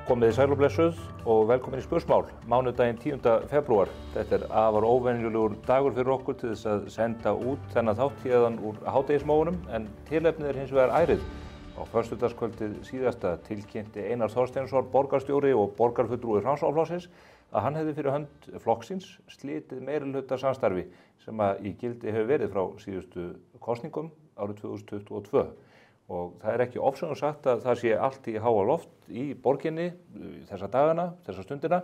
Komið sæl og blessuð og velkomin í Spursmál, mánudaginn 10. febrúar. Þetta afar óvenjulegur dagur fyrir okkur til þess að senda út þennan þátt héðan úr hádegismóunum, en tilefnið hins vegar ærið. Á föstudagskvöldið síðasta tilkynnti Einar Þorsteinsson, borgarstjóri og borgarfulltrúi Framsóknarflokksins, að hann hefði fyrir hönd flokksins slitið meirihluta samstarfi sem í gildi hefur verið frá síðustu kosningum árið 2022. Og það ekki ofsögum sagt að það sé allt í háa loft í borginni þessa dagana, þessa stundina,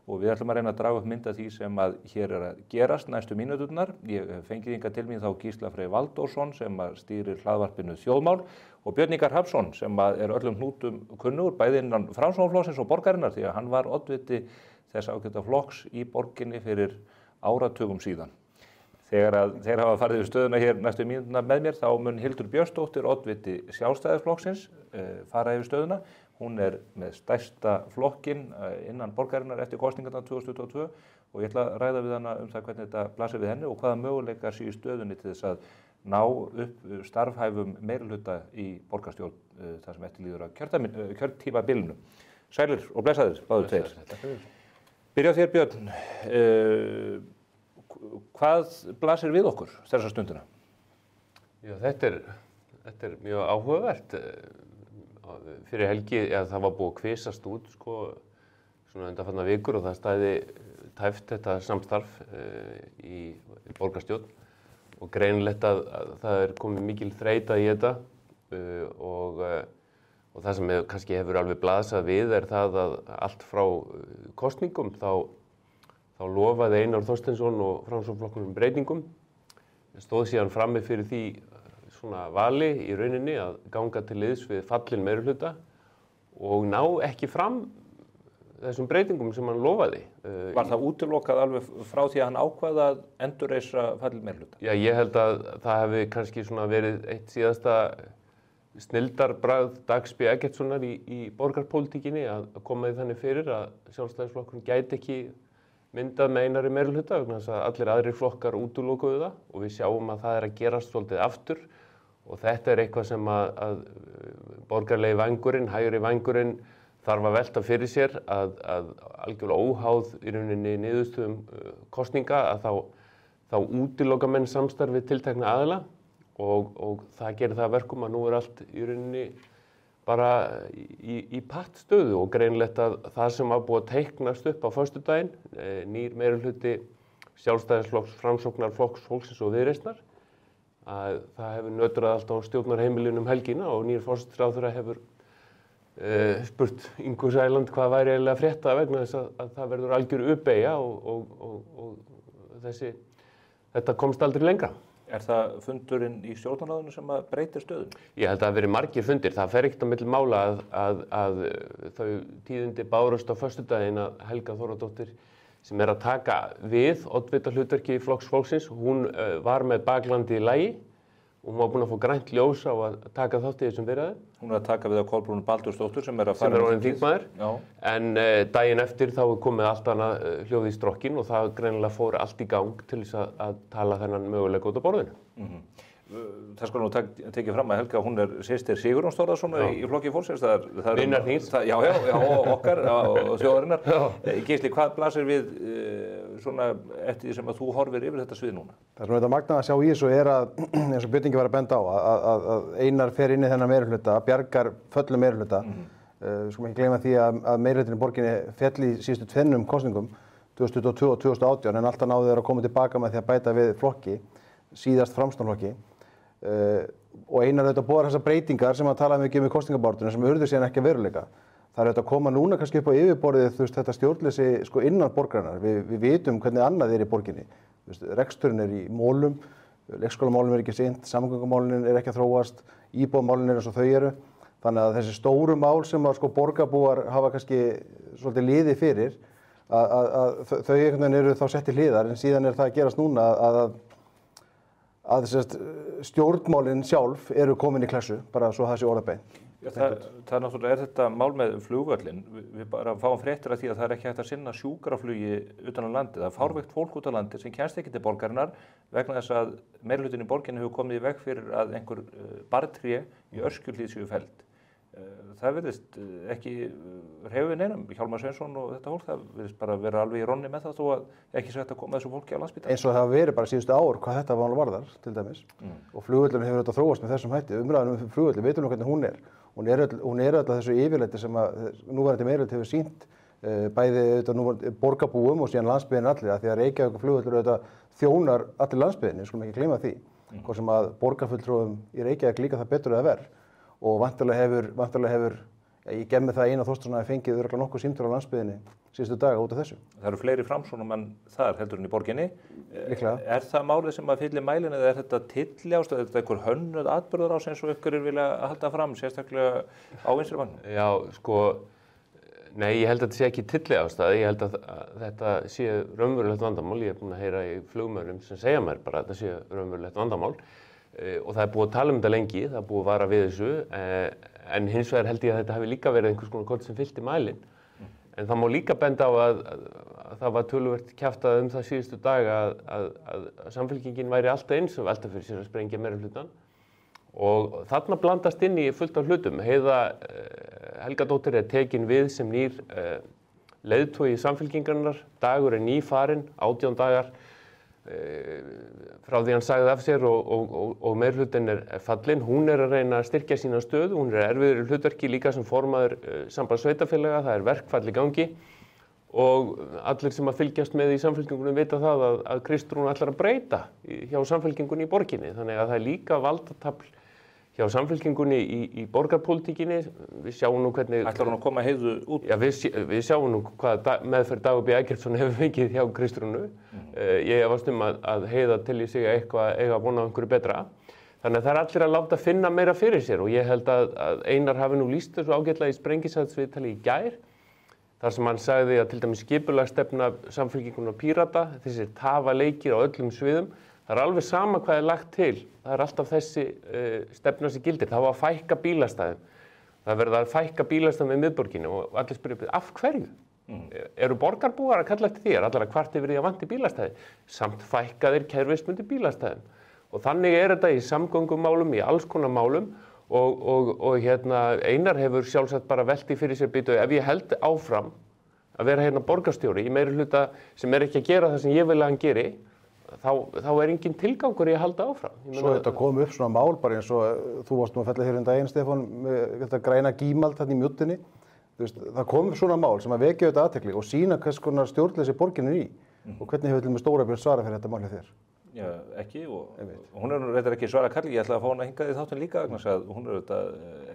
og við ætlum að reyna að draga upp mynd af því sem hér að gerast næstu mínúturnar. Ég fengið hingað til mín þá Gísla Frey Valþórsson sem stýrir hlaðvarpinu Þjóðmál og Björn Ingar Hrafnsson sem öllum hnútum kunnugur, bæði innan Framsóknarflokksins og borgarinnar, því að hann var oddviti þess ágæta flokks í borginni fyrir áratugum síðan. Þegar hafa farið yfir stöðuna hér næstu mínúturnar með mér, þá mun Hildur Björnsdóttir, oddviti Sjálfstæðisflokksins, fara yfir stöðuna. Hún með stærsta flokkinn innan borgarinnar eftir kosningarnar 2022 og ég ætla að ræða við hana það hvernig þetta blasir við henni og hvaða möguleikar sé í stöðunni til þess að ná upp starfhæfum meirihluta í borgarstjórn þar sem eftir líður að kjörtímabilinu. Sælir og blessaðir, báðir tveir. Byrja á þér, Björn. Hvað blasir við okkur þessa stundina? Já, þetta mjög áhugavert. Fyrir helgi, það var búið að kvisast út svona undanfarna vikur og það stæði tæft þetta samstarf í borgarstjórn og greinilegt að það komið mikil þreyta í þetta og það sem kannski hefur alveg blasað við það að allt frá kosningum þá lofaði Einar Þorsteinsson og Framsóknarflokkurinn breytingum. Stóð síðan frammi fyrir því svona vali í rauninni að ganga til liðs við fallin meirihluta og ná ekki fram þessum breytingum sem hann lofaði. Var það útilokað alveg frá því að hann ákvaða að endurreisa fallin meirihluta? Já, ég held að það hefði kannski svona verið eitt síðasta snilldarbragð Dags B. Eggertssonar í borgarpólitíkinni að koma því þannig fyrir að Sjálfstæðisflokkurinn gæti ekki myndað með Einari meirihluta vegna þess að allir aðrir flokkar útilokuðu það og við sjáum að það að gerast svolítið aftur og þetta eitthvað sem að borgarlegi vængurinn, hægri vængurinn þarf að velta fyrir sér að algjörlega óháð í rauninni niðurstöðum kosninga að þá útiloka menn samstarfi tiltekna aðila og það gerir það verkum að nú allt í rauninni bara í pattstöðu og greinilegt að það sem var búið að teiknast upp á föstudaginn, nýr meirihluti Sjálfstæðisflokks, Framsóknarflokks, Fólksins og Viðreisnar, að það hefur nötrað allt á stjórnarheimilinu helgina og nýr forsætisráðherra hefur spurt Ingu Sæland hvað væri eiginlega að frétta vegna þess að það verður algjör uppeyja og þetta komst aldrei lengra. Það fundurinn í stjórnarráðinu sem breytir stöðun? Ég held að það hafi verið margir fundir. Það fer ekkert á milli mála að þau tíðindi bárust á föstudaginn að Helga Þórðardóttir sem að taka við oddvitahlutverki Flokks fólksins, hún var með baklandi í lagi og hún var búin að fá grænt ljós á að taka þátt í þessum viðræðum. Hún að taka við á Kolbrúnu Baldursdóttur sem að fara orðin þingmaður. En daginn eftir þá komið allt annað hljóð í strokkin og það greinilega fór allt í gang til þess að tala þennan möguleika út á borðinu. Það skal nú tekið fram að Helga, hún systir Sigurjóns Þórðarsonar í Flokki fólksins. Vinnar þíns. Já, okkar og þjóðarinnar. Gísli, hvað blasir við svona eftir því sem að þú horfir yfir þetta svið núna? Það sem þetta magnað að sjá í þessu að, eins og Björn Ingi var að benda á, að Einar fer inn í þennan meirihluta, bjargar föllum meirihluta. Við skulum ekki gleyma því að meirihlutin í borginni féll í síðustu tvennum kosningum, 2022 og 2018, en alltaf náðu þeir að koma tilbaka með því að bæta við flokki, síðast Framsóknarflokki. Og Einar auðvitað boðar þessar breytingar sem að tala mikið um í kosningabaráttunni sem urðu síðan ekki að veruleika. Það auðvitað að koma núna kannski upp á yfirborðið þetta stjórnleysi innan borgarinnar. Við vitum hvernig annað í borginni. Reksturinn í mólum, leikskólamálum ekki sinnt, samgöngumálin ekki að þróast, íbúðamálin eins og þau eru. Þannig að þessi stóru mál sem að borgarbúar hafa kannski svolítið liði fyrir að þau einhvern veginn eru þá sett til hliðar en síðan það að gerast núna að stjórnmálin sjálf eru komin í klessu, bara svo það sé orðabein. Það náttúrulega þetta mál með flugvöllin. Við bara fáum fréttir af því að það ekki hægt að sinna sjúkraflugi utan á landið. Það fárveikt fólk út á landið sem kemst ekki til borgarinnar vegna þess að meirihlutin í borginni hefur komið í veg fyrir að einhver barrtré í Öskjuhlíð séu felld. Það virðist ekki hreyfa við neinum. Hjálmar Sveinsson og þetta fólk, það virðist bara vera alveg í ronni með það þó að ekki sé hægt að koma þessu fólki á Landspítalann. Eins og það hafa verið bara síðustu ár hvað þetta mál varðar, til dæmis. Og flugvöllurinn hefur þetta þróast með þessum hætti. Umræðan flugvöllur, við vitum hvernig hún er. Hún er öll að þessu yfirleiti sem að núverandi meirihluti hefur sýnt bæði borgarbúum og síðan landsbyggðin allir, af því að Reykjavíkurflugvöllur þjónar allir landsbyggðinni, skulum ekki gleyma því. Hvort sem að borgarfulltrúum í Reykjavík líka það betur eða verr. Og vantarlega hefur ég gef með það Einar Þorsteinsson hafi fengið örugglega nokkuð símtöl á landsbyggðinni síðustu daga út af þessu. Það eru fleiri framsóknarmenn þar heldur en í borginni. Líklega. Er það málið sem að fyllir mælinn eða er þetta tylliást, er þetta einhver hönnuð atburðarás eins og ykkur vilja halda fram, sérstaklega á vinstri vann? Já, sko, nei, ég held að þetta sé ekki tylliástæða, ég held að þetta sé raunverulegt vandamál. Ég búinn að heyra í flugmönnum sem segja mér bara að þetta sé raunverulegt vandamál. Og það búið að tala þetta lengi, það búið að vara við þessu, en hins vegar held ég að þetta hafi líka verið einhvers konar kort sem fyllti mælinn. En það má líka benda á að það var töluvert kjaftað það síðustu daga að Samfylkingin væri alltaf eins og velta fyrir sér að sprengja meirihlutann. Og þarna blandast inn í fullt af hlutum. Heiða Helgadóttir tekin við sem nýr leiðtogi Samfylkingarinnar, dagur nýfarinn, 18 dagar. Frá því hann sagði af sér og meirihlutin fallinn. Hún að reyna að styrkja sína stöðu, hún erfiður í hlutverki líka sem formaður sambands sveitarfélaga, það verkfall í gangi og allir sem að fylgjast með í Samfylkingunni vita það að Kristrún ætlar að breyta hjá Samfylkingunni í borginni, þannig að það líka valdatafl hjá Samfylkingunni í borgarpólitíkinni. Við sjáum nú hvernig... Ætlar hún að koma Heiðu út? Já, við sjáum nú hvað meðferð Dagur B. Eggertsson hefur fengið hjá Kristrúnu. Ég efast að Heiða telji sig eiga von á einhverju betra. Þannig að það allir að láta finna meira fyrir sér og ég held að Einar hafi nú lýst þessu ágætlega í Sprengisandsviðtali í gær. Þar sem hann sagði að til dæmis skipulagsstefna Samfylkingunnar og Pírata, þessir tafaleikir á öllum sviðum, það alveg sama hvað lagt til. Það alltaf þessi stefna sem gildir. Það var að fækka bílastæðum. Það verður að fækka bílastæðum í miðborginni og allir spyrja af hverju? Eru borgarbúar að kalla eftir því? Allar að kvart yfir því að vanti bílastæði? Samt fækka þeir kerfisbundi bílastæðum. Og þannig þetta í samgöngumálum, í alls konar málum og Einar hefur sjálfsagt bara velti fyrir sér býtu ef ég held áfram að vera borgarstjóri í meirihluta sem ekki að gera það sem ég vil að hann geri, þá engin tilgangur í að halda áfram. Svo þetta kom upp svona mál bara eins og þú varst nú að fella hér daginn, Stefán, með þetta græna gímald þarna í mjúttinni. Það kom upp svona mál sem að vekja þetta athygli og sýna hvers konar stjórnleysi borgin í. Og hvernig hefur til með Stórabjörn svara fyrir þetta mál hjá þér? Já, ekki og hún reyndar ekki svara kalli. Ég ætlaði að fá hún að hingað í þáttinn líka vegna þess að hún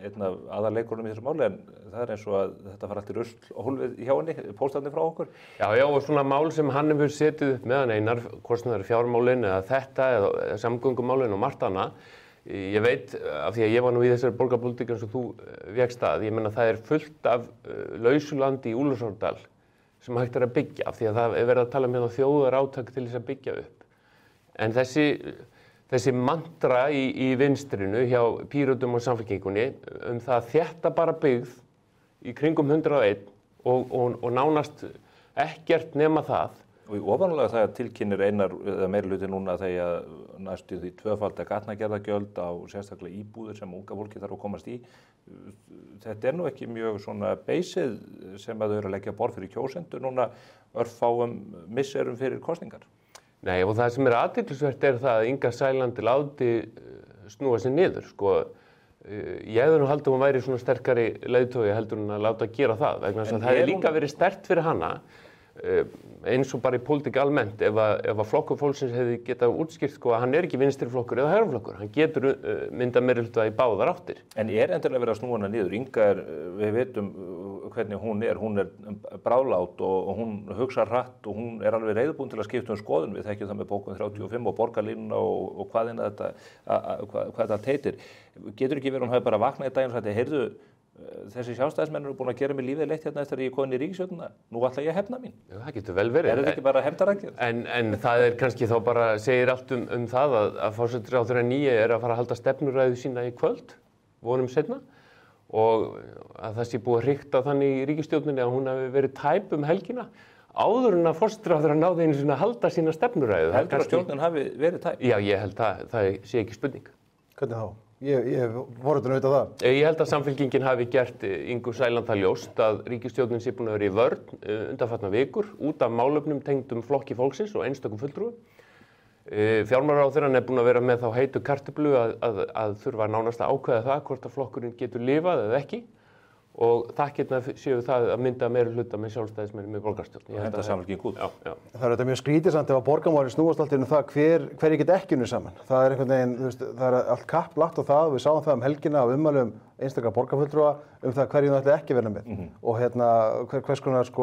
einn af aðalleikurunum í þessu máli en það eins og að þetta fara allt í rusl og hólfið hjá henni, póstarnir frá okkur. Já, og svona mál sem hann hefur setið upp með hann Einar, hvort sem það er fjármálin eða þetta eða samgöngumálin og margt annað. Ég veit af því að ég var nú í þessari borgarpólitík eins og þú vékst að, ég meina það er fullt af lausulandi í Úlfarsárdal sem hægt að byggja af því að það er verið að tala um þjóðarátak til þess að byggja upp. En þessi mantra í vinstrinu hjá Pírötum og Samfylkingunni það að þétta bara byggð í kringum 101 og nánast ekkert nema það. Og í ofanulega það tilkynir Einar eða meirihluti núna þegar næstu því tvöfalda gatnagerðargjöld á sérstaklega íbúðir sem unga fólki þarf að komast í. Þetta nú ekki mjög svona beysið sem að þau eru að leggja borð fyrir kjósendur núna örfáum misserum fyrir kosningar. Nei, og það sem athyglisvert það að Inga Sæland láti snúa sig niður. Sko, ég hefði nú haldið að hún væri svona sterkari leiðtogi heldur en að láta gera það. Vegna þess að það hefði líka verið sterkt fyrir hana, eins og bara í pólitík almennt, ef að flokkur fólksins hefði getað útskýrt sko, að hann ekki vinstri flokkur eða hægri flokkur. Hann getur myndað meirihluta í báðar áttir. En endilega verið að snúa hana niður? Inga við vitum hvernig hún er bráðlát og hún hugsar hratt og hún alveg reiðubúin til að skipta skoðun. Við þekkjum það með bókun 35 og borgarlínuna og hvað þetta teitir. Getur ekki verið hún hafi bara vaknað í daginn og sagt, heyrðu, þessi sjálfstæðismenn eru búin að gera mig lífið leitt hérna eftir að ég kom inn í ríkisstjórnina. Nú ætla ég að hefna mín. Já, það getur vel verið. Þetta ekki bara hefndaraðgerð? En það kannski þá bara segir allt það að forsætisráðherra nýi að fara að halda stefnuræðu sína í kvöld, vonum seinna, og að það sé búið að hrikta þannig í ríkisstjórninni að hún hafi verið tæp helgina áður en að forsætisráðherra náði einu sinni að halda sína stefnuræðu. Heldur að stjórnin hafi verið tæp? Já, ég held það sé ekki spurning. Hvernig þá? Ég hef forvitin að vita það. Ég held að Samfylkingin hafi gert Ingu Sæland það ljóst að ríkisstjórnin sé búin að vera í vörn undanfarna vikur út af málefnum tengdum Flokki fólksins og einstökum fulltrúum. Fjármálaráðherrann er búin að vera með þá heitu kartöflu að þurfa nánast að ákveða það hvort að flokkurinn getur lifað eða ekki. Og þakkirna séu það að mynda meirihluta með sjálfstæðismenn með borgarstjórn. Henda Samfylking út. Já. Það er þetta mjög skrítið samt ef að borgarmálin snúast alltaf um það hverjir get ekki unnið saman. Það er einhvern veginn, þú veist, það er allt kapp lagt á það. Við sáum það helgina af ummælum einstakra borgarfulltrúa það hverjum það ætli ekki verða með. Og hvers konar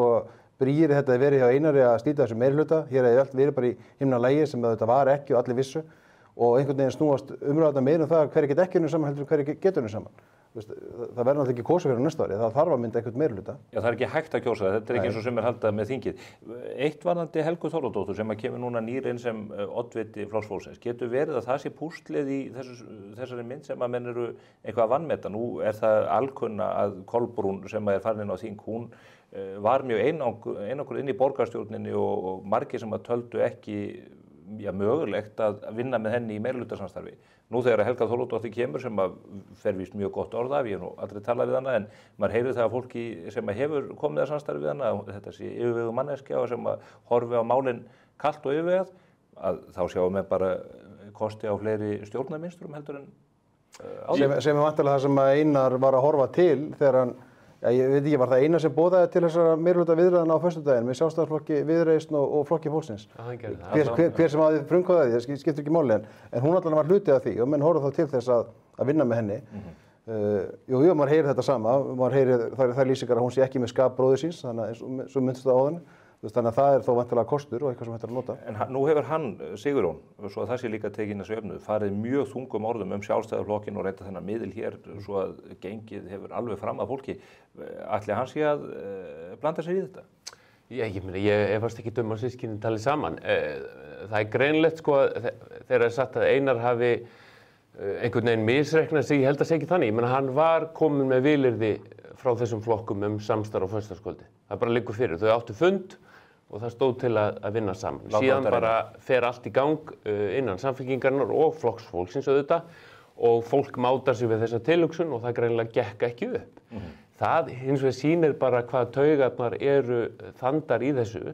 brýri þetta verið hjá Einari að slíta þessu meirihluta. Hér hefði allt verið bara í himnalægi sem þetta var ekki og allir vissu. Og einhvern veginn snúast umræðurnar meira það hverjir get ekki unnið saman heldur hverjir getur unnið saman. Það verður náttúrulega ekki kosið fyrir næsta ári, það þarf að mynda eitthvað meirihluta. Já, það er ekki hægt að kjósa það, þetta er ekki eins og sem haldað með þingið. Eitt varðandi Helgu Þórðardóttur sem kemur núna nýr inn sem oddviti Flokks fólksins. Getur verið að það sé púslið í þessari mynd sem að menn eru eitthvað að vanmeta? Nú er það alkunna að Kolbrún sem er farin inn á þing, hún var mjög einangur inn í borgarstjórninni og margir sem að töldu ekki mögulegt að vinna með henni í meirihlutasamstarfi. Nú þegar Helga Þórðardóttir kemur sem að fer víst mjög gott orð af, ég hef nú aldrei talað við hana en maður heyrir það að fólki sem að hefur komið að samstarfi við hana, þetta sé yfirvegu manneskja og sem að horfi á málin kalt og yfirvegað, að þá sjáum við bara kosti á fleiri stjórnarmynstrum heldur en sem er vantilega það sem Einar var að horfa til þegar hann ég veit ekki, var það Einar sem boðaði til þessara meirihluta viðræðna á föstudaginn með Sjálfstæðisflokki, Viðreisn og Flokki fólksins. Hver sem hafði frumkvæðið því, það skiptir ekki máli en hún allan var hluti af því og menn horfðu þá til þess að vinna með henni. Jú, maður heyrir þetta sama, maður heyrir þær lýsingar að hún sé ekki með skap bróður síns, þannig að svo myndst það á þenni. Þannig að það er þó vantilega kostur og eitthvað sem hægt er að nota. En nú hefur hann, Sigurjón, svo að það sé líka tekinn þessu öfnu, farið mjög þungum orðum Sjálfstæðisflokkinn og reynda þennan miðil hér svo að gengið hefur alveg fram að fólki. Ætli hann sé að blanda sér í þetta? Ég efast ekki að systkinin tali saman. Það er greinlegt þegar er sagt að Einar hafi einhvern veginn misreiknað sig, ég held að segja ekki þannig. Ég meina hann var komin með vilyrði frá þessum flokkum samstarf á föstudagskvöldi. Það bara liggur fyrir. Þau áttu fund og það stóð til að vinna saman. Síðan bara fer allt í gang innan Samfylkingarinnar og Flokks fólksins auðvitað og fólk mátar sig við þessa tilhugsun og það greinilega gekk ekki upp. Það hins vegar sýnir bara hvað taugarnar eru þandar í þessu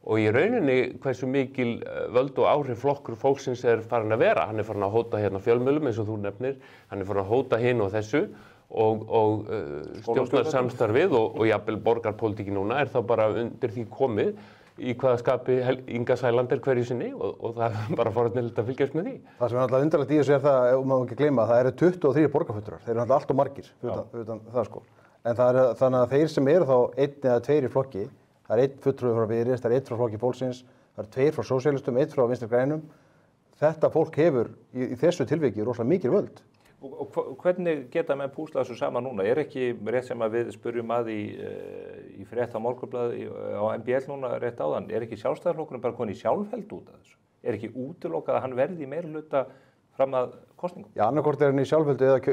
og í rauninni hversu mikil völd og áhrif Flokkur fólksins er farin að vera. Hann er farin að hóta hérna fjölmiðlum eins og þú nefnir, hann er farin að hóta hinn og þessu og stjórnarsamstarfið og jafnvel borgarpólitíkin núna er þá bara undir því komið í hvaða skapi Inga Sæland er hverju sinni og það er bara forvitnilegt að fylgjast með því. Það sem er alltaf undarlegt í þessu er það, ef maður ekki gleyma, það eru 23 borgarfulltrúar, þeir eru alltaf allt of margir utan það En það er þannig að þeir sem eru þá 1 eða 2 í flokki, það er 1 fulltrúi frá Viðreisn, það er 1 frá Flokki fólksins, það er 2 frá sósíalistum, 1 frá Vinstri grænum. Þetta fólk hefur í þessu tilviki rosalega mikil völd. Og hvernig geta menn púsla þessu saman núna? Er ekki rétt sem að við spurjum að í frétt á Morgunblaði á MBL núna rétt áðan, er ekki Sjálfstæðisflokkurinn bara konið sjálfheld út af þessu? Er ekki útilokað að hann verði í meirihluta fram að kosningum? Já, annarkvort er hann í sjálfheldu eða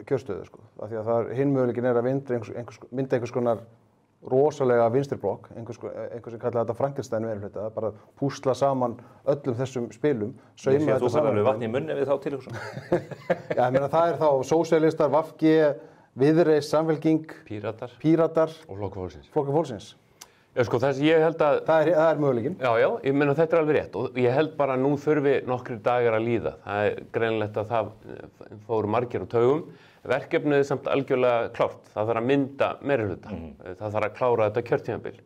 kjörstöðu, af því að það hinn möguleikin er að mynda einhvers konar rosalega vinstriblokk, einhver sem kallar þetta Frankenstein meirihluta, bara púsla saman öllum þessum spilum, sauma þetta saman. Þú fær alveg vatn í munni við þá tilhugsun. Já, ég meina það er þá sósíalistar, VG, Viðreisn, Samfylking, Píratar og Flokkur fólksins. Já, það sem ég held að... Það er möguleikinn. Já, ég meina þetta er alveg rétt og ég held bara að nú þurfi nokkrir dagar að líða. Það er greinilegt að það fóru margir á taugum. Verkefnið er samt algjörlega klárt. Það þarf að mynda meirihluta. Það þarf að klára þetta kjörtímabil.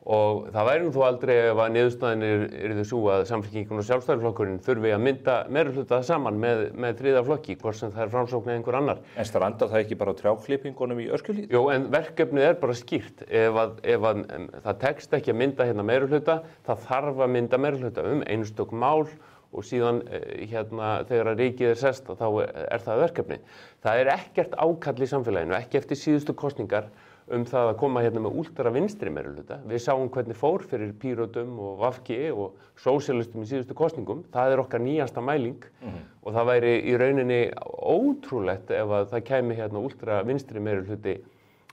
Og það væri nú þó aldrei ef að niðurstaðan yrði sú að Samfylkingin og Sjálfstæðisflokkurinn þurfi að mynda meirihluta saman með þriðja flokki, hvort sem það er Framsókn eða einhver annar. En strandar það ekki bara á trjáklippingunum í Öskjuhlíð? Jú, en verkefnið er bara skýrt. Ef það tekst ekki að mynda hérna meirihluta, það þarf að mynda meirihluta einstök mál og síðan þegar að ríkið er sest þá er það verkefni. Það er ekkert ákall í samfélaginu, ekki eftir síðustu kosningar það að koma hérna með últra vinstri meirihluta. Við sáum hvernig fór fyrir Pírötum og VG og sósíalistum í síðustu kosningum. Það er okkar nýjasta mæling og það væri í rauninni ótrúlegt ef að það kæmi hérna últra vinstri meirihluti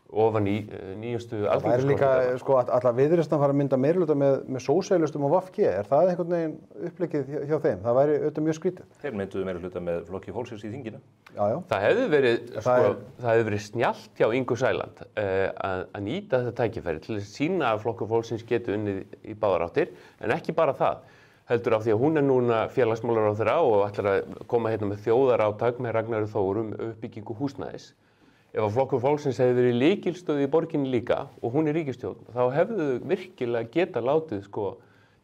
ofan í nýjustu Það væri líka, sko, alltaf Viðreisn að fara að mynda meirihluta með sósíalistum og VG. Er það einhvern veginn uppleggið hjá þeim? Það væri auðvitað mjög skrítið. Þeir mynduðu meirihluta með Flokki fólksins í þinginu. Já, já. Það hefði verið snjallt hjá Ingu Sæland að nýta þetta tækifæri til að sýna að Flokkur fólksins geti unnið í báðar áttir, en ekki bara það. Heldur af því að hún núna félagsmálaráðherra og ætlar að koma hérna með þjóðarátak með Ragnari Þór uppbyggingu húsnæðis. Ef að Flokkur fólksins hefði verið í lykilstöðu í borginni líka og hún ríkisstjórn, þá hefðu virkilega geta látið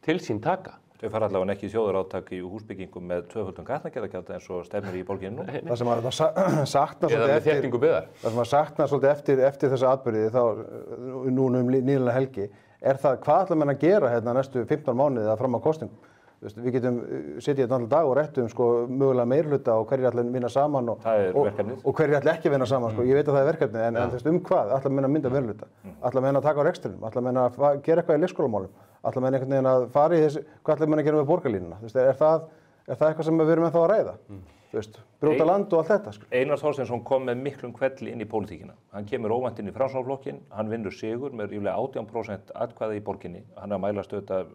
til sín taka. Þau fara allavega ekki í þjóðarátak í húsbyggingum með tvöföldum gatnagerðargjalda eins og stefnir í borginni nú. Það sem að sakna svolítið eftir þessa atburði þá núna nýlega helgi er það hvað ætla menn að gera hérna næstu 15 mánuði að fram á kosningum. Við getum setið hérna allan dag og rættum mögulega meirihluta og hverjir ætla að vinna saman og hverjir ætla ekki að vinna saman. Ég veit að það er verkefnið en hvað ætla menn að mynda meirihluta? Ætla menn að taka á rekstrinum? Ætla menn að gera eitthvað í leikskólamálum? Ætla menn einhvern veginn að fara í þessi, hvað ætla menn að gera með borgarlínuna? Er það eitthvað sem við erum ennþá að ræða? Brjóta land og allt þetta. Einar Þorsteinsson kom með miklum hvelli inn í pólitíkina. Hann kemur óvænt inn í Framsóknarflokkinn, hann vinnur sigur með ríflega 18% atkvæða í borginni. Hann er að mælast auðvitað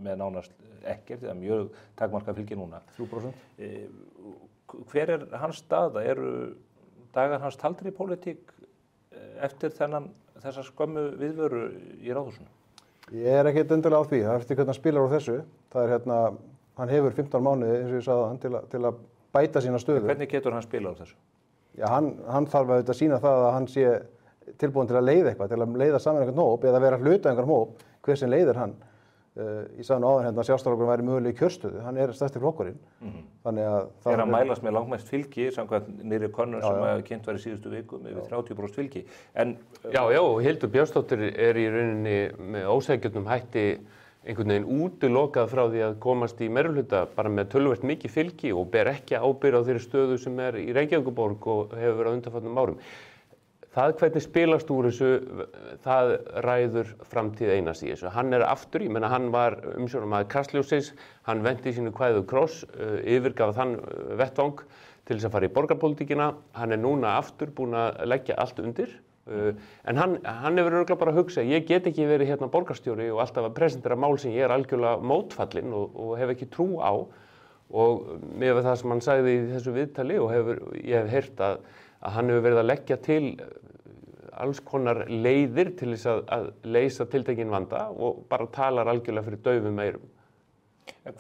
með nánast ekkert, eða mjög takmarkað fylgi núna. 3%. Hver er hans staða? Eru dagar hans taldir í pólitík eftir þessa skömmu viðvöru í Ráðhúsinu? Ég er ekkert endilega á því. Það er eftir hvernig hann spilar úr þessu. Það er hann hefur 15 mánuði, eins og ég sagði hann, til að bæta sína stöðu. Hvernig getur hann spilað á þessu? Já, hann þarf að sýna það að hann sé tilbúin til að leiða eitthvað, til að leiða saman einhvern hóp eða vera hluta einhvern hóp, hver sem leiðir hann. Ég sagði nú áðan hérna að Sjálfstæðisflokkurinn væri mögulega í kjörstöðu, hann er stærsti flokkurinn. Þannig að það hann mælast með langmest fylgi, samkvæmt nýrri könnun sem kynnt var í síðustu vikum, yfir 30% fylgi. Já, Hildur Björnsdóttir er í rauninni með ósækjörnum hætti einhvern veginn útilokað frá því að komast í meirihluta bara með töluvert mikið fylgi og ber ekki ábyrgð á þeirri stöðu sem er í Reykjavíkurborg og hefur verið á undanförnum árum. Það hvernig spilast úr þessu, það ræður framtíð Einars í þessu. Hann er aftur, ég meina hann var umsjónarmaður Kastljóssins, hann venti sínu kvæðu kross, yfirgaf þann vettvang til þess að fara í borgarpólitíkina. Hann er núna aftur búinn að leggja allt undir. En hann hefur örugglega bara að hugsa, ég get ekki verið hérna borgarstjóri og alltaf að presentera mál sem ég er algjörlega mótfallinn og hef ekki trú á. Og með það sem hann sagði í þessu viðtali og ég hef heyrt að hann hefur verið að leggja til alls konar leiðir til þess að leysa tiltekinn vanda og bara talar algjörlega fyrir daufum eyrum.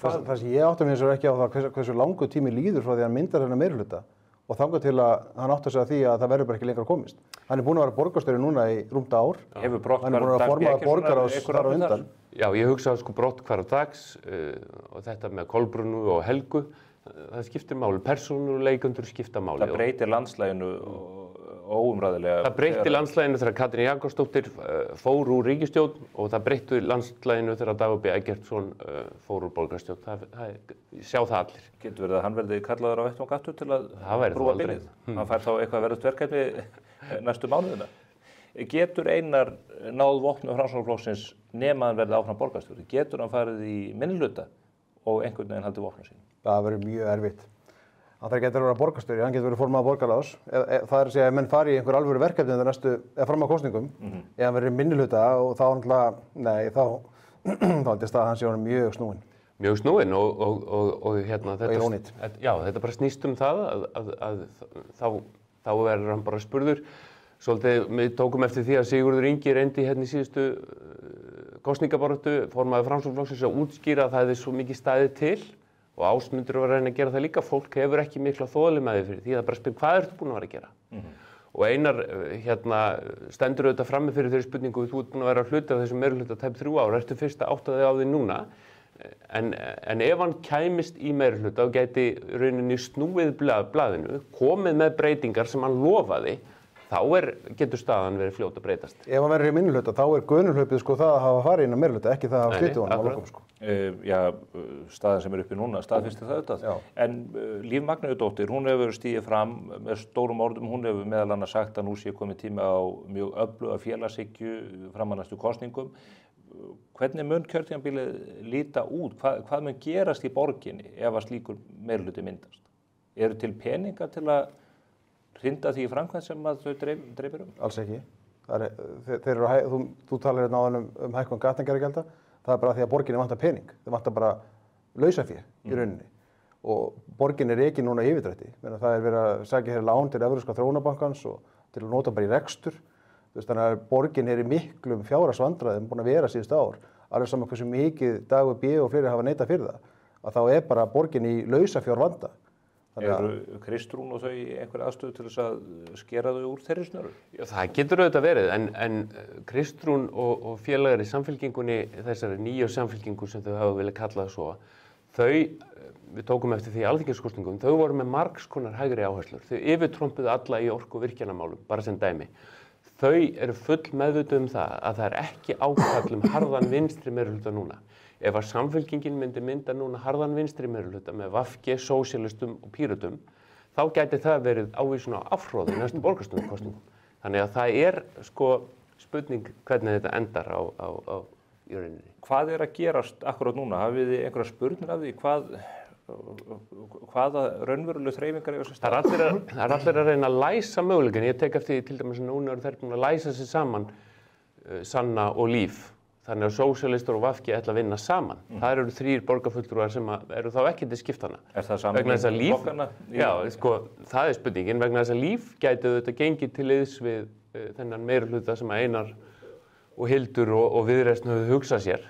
Það sem ég átta mig ekki á það hversu langur tími líður frá því að hann myndar þennan meirihluta og þangað til að hann átta sig að því að það verður bara ekki lengra komist. Hann er búinn að vera borgarstjóri núna í rúmt ár. Hann er búinn að vera formaður borgarráðs þar á undan. Já, ég hugsa brotthvarf dags og þetta með Kolbrúnu og Helgu. Það skiptir máli, persónuleikendur skipta máli. Það breytir landslæginu óumræðilega. Það breytti landslæginu þegar Katrín Jakobsdóttir fór úr ríkisstjórn og það breytti landslæginu þegar Dagur B. Eggertsson fór úr borgarstjórn. Það sjá það allir. Getur verið að hann verði kallaður á vettvang aftur til að brúa bilið? Hann fær þá eitthvað verðugt verkefni næstu mánuðina. Getur Einar náð vopnum Framsóknarflokksins nema hann verði áfram borgarstjóri? Getur hann farið í minnihluta og einhvern veginn haldið vopnum sín? Það verður mjög erfitt. Hann þarf ekki að vera borgarstjóri, hann getur verið formaður borgarráðs. Það er að segja að menn fari í einhver alvöru verkefni eða fram á kosningum, ef hann verður í minnihluta og þá held ég að hann sé honum mjög snúinn. Mjög snúinn og hérna þetta bara snýst það að þá verður hann bara spurður. Svolítið, við tókum eftir því að Sigurður Ingi reyndi hérna í síðustu kosningabaráttu, formaður Framsóknarflokksins að útskýra að það hefði svo mikið staðið til og Ásmundur var að reyna að gera það líka. Fólk hefur ekki mikla þolinmæði fyrir því það bara spyr hvað ertu búin að vera að gera? Og Einar stendur auðvitað frammi fyrir þeirri spurningu, þú ert búin að vera að hluta af þessum meirihluta tæp 3 ár, ertu fyrst að átta þig á því núna? En ef hann kæmist í meirihluta og gæti rauninni snúið blaðinu, komið með breytingar sem hann lofaði, þá getur staðan verið fljót að breytast. Ef hann verður í minnihluta, þá gunulhlaupið það að hafa farið inn á meirihluta, ekki það að hafa slitið honum á lokum. Já, staðan sem uppi núna, staðfestir það auðvitað. En Líf Magnúsdóttir, hún hefur stigið fram með stórum orðum, hún hefur meðal annars sagt að nú sé komið tími á mjög öfluga félagshyggju fram að næstu kosningum. Hvernig mun kjörtímabilið líta út? Hvað mun gerast í borginni ef að slíkur meirihluti myndast? Eru til peningar til að hrinda því í framkvæmd sem að þau dreifir Alls ekki. Þú talar hérna áðan hækkun gatnagerðargjalda, það bara því að borginni vantar pening, það vantar bara lausafé í rauninni og borgin rekin núna yfirdrætti, það verið að sækja hér lán til Evrópska þróunarbankans og til að nota bara í rekstur, þannig að borgin í miklum fjárhagsvandræðum búin að vera síðustu ár, alveg saman hversu mikið Dagur B og fleiri hafa neitað fyrir það, að þá bara borgin í lausafjárvanda. Eru Kristrún og þau í einhverja aðstöðu til þess að skera þau úr þeirri snöru? Já, það getur auðvitað verið, en Kristrún og félagar í samfylkingunni, þessari nýju samfylkingu sem þau hafa viljað kalla það svo, við tókum eftir því alþingiskosningum, þau voru með margs konar hægri áherslur. Þau yfirtrompuðu alla í orku- og virkjanamálum, bara sem dæmi. Þau eru full meðvituð það að það ekki ákall harðan vinstri meirihluta núna. Ef að samfylkingin myndi mynda núna harðan vinstri meirihluta með VG, sósíalistum og Pírötum, þá gæti það verið ávísun á afhroði næstu borgarstjórnarkosningum. Þannig að það spurning hvernig þetta endar á í rauninni. Hvað að gerast akkurat núna? Hafið þið einhverja spurnir af því hvaða raunveruleg þreifingar eiga sér stað? Það er allir að reyna að læsa möguleikann. Ég tek eftir til dæmis að núna eru þeir búin að læsa sig saman, Sanna og Líf. Þannig að sósíalistar og VG ætla að vinna saman. Það eru 3 borgarfulltrúar sem eru þá ekki til skiptana. Er það saman flokkana? Já, það er spurningin. Vegna þess að Líf gæti auðvitað gengið til liðs við þennan meirihluta sem Einar og Hildur og Viðreisn höfðu hugsað sér.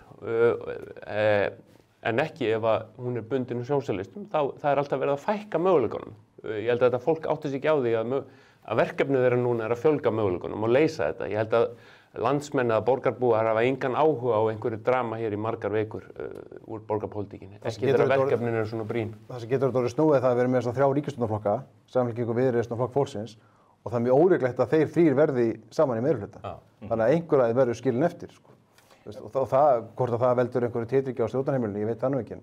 En ekki ef að hún er bundin sósíalistum, það er alltaf verið að fækka möguleikunum. Ég held að þetta fólk átti sig ekki á því að verkefnið þeirra núna er að fjölga möguleikunum og leysa þetta. Ég held að landsmenn eða borgarbúar hafa engan áhuga á einhverju drama hér í margar vikur úr borgarpólitíkinni. Ekki þegar verkefnin eru svona brýn. Það sem getur orðið snúið það að vera með þess að 3 ríkisstjórnarflokka, Samfylkingu, Viðreisn og Flokk fólksins, og það er mjög ólíklegt að þeir 3 verði saman í meirihluta. Þannig að einhver aðeins verður skilin eftir. Og hvort að það veldur einhverju titringi á stjórnarheimilinu, ég veit það nú ekki.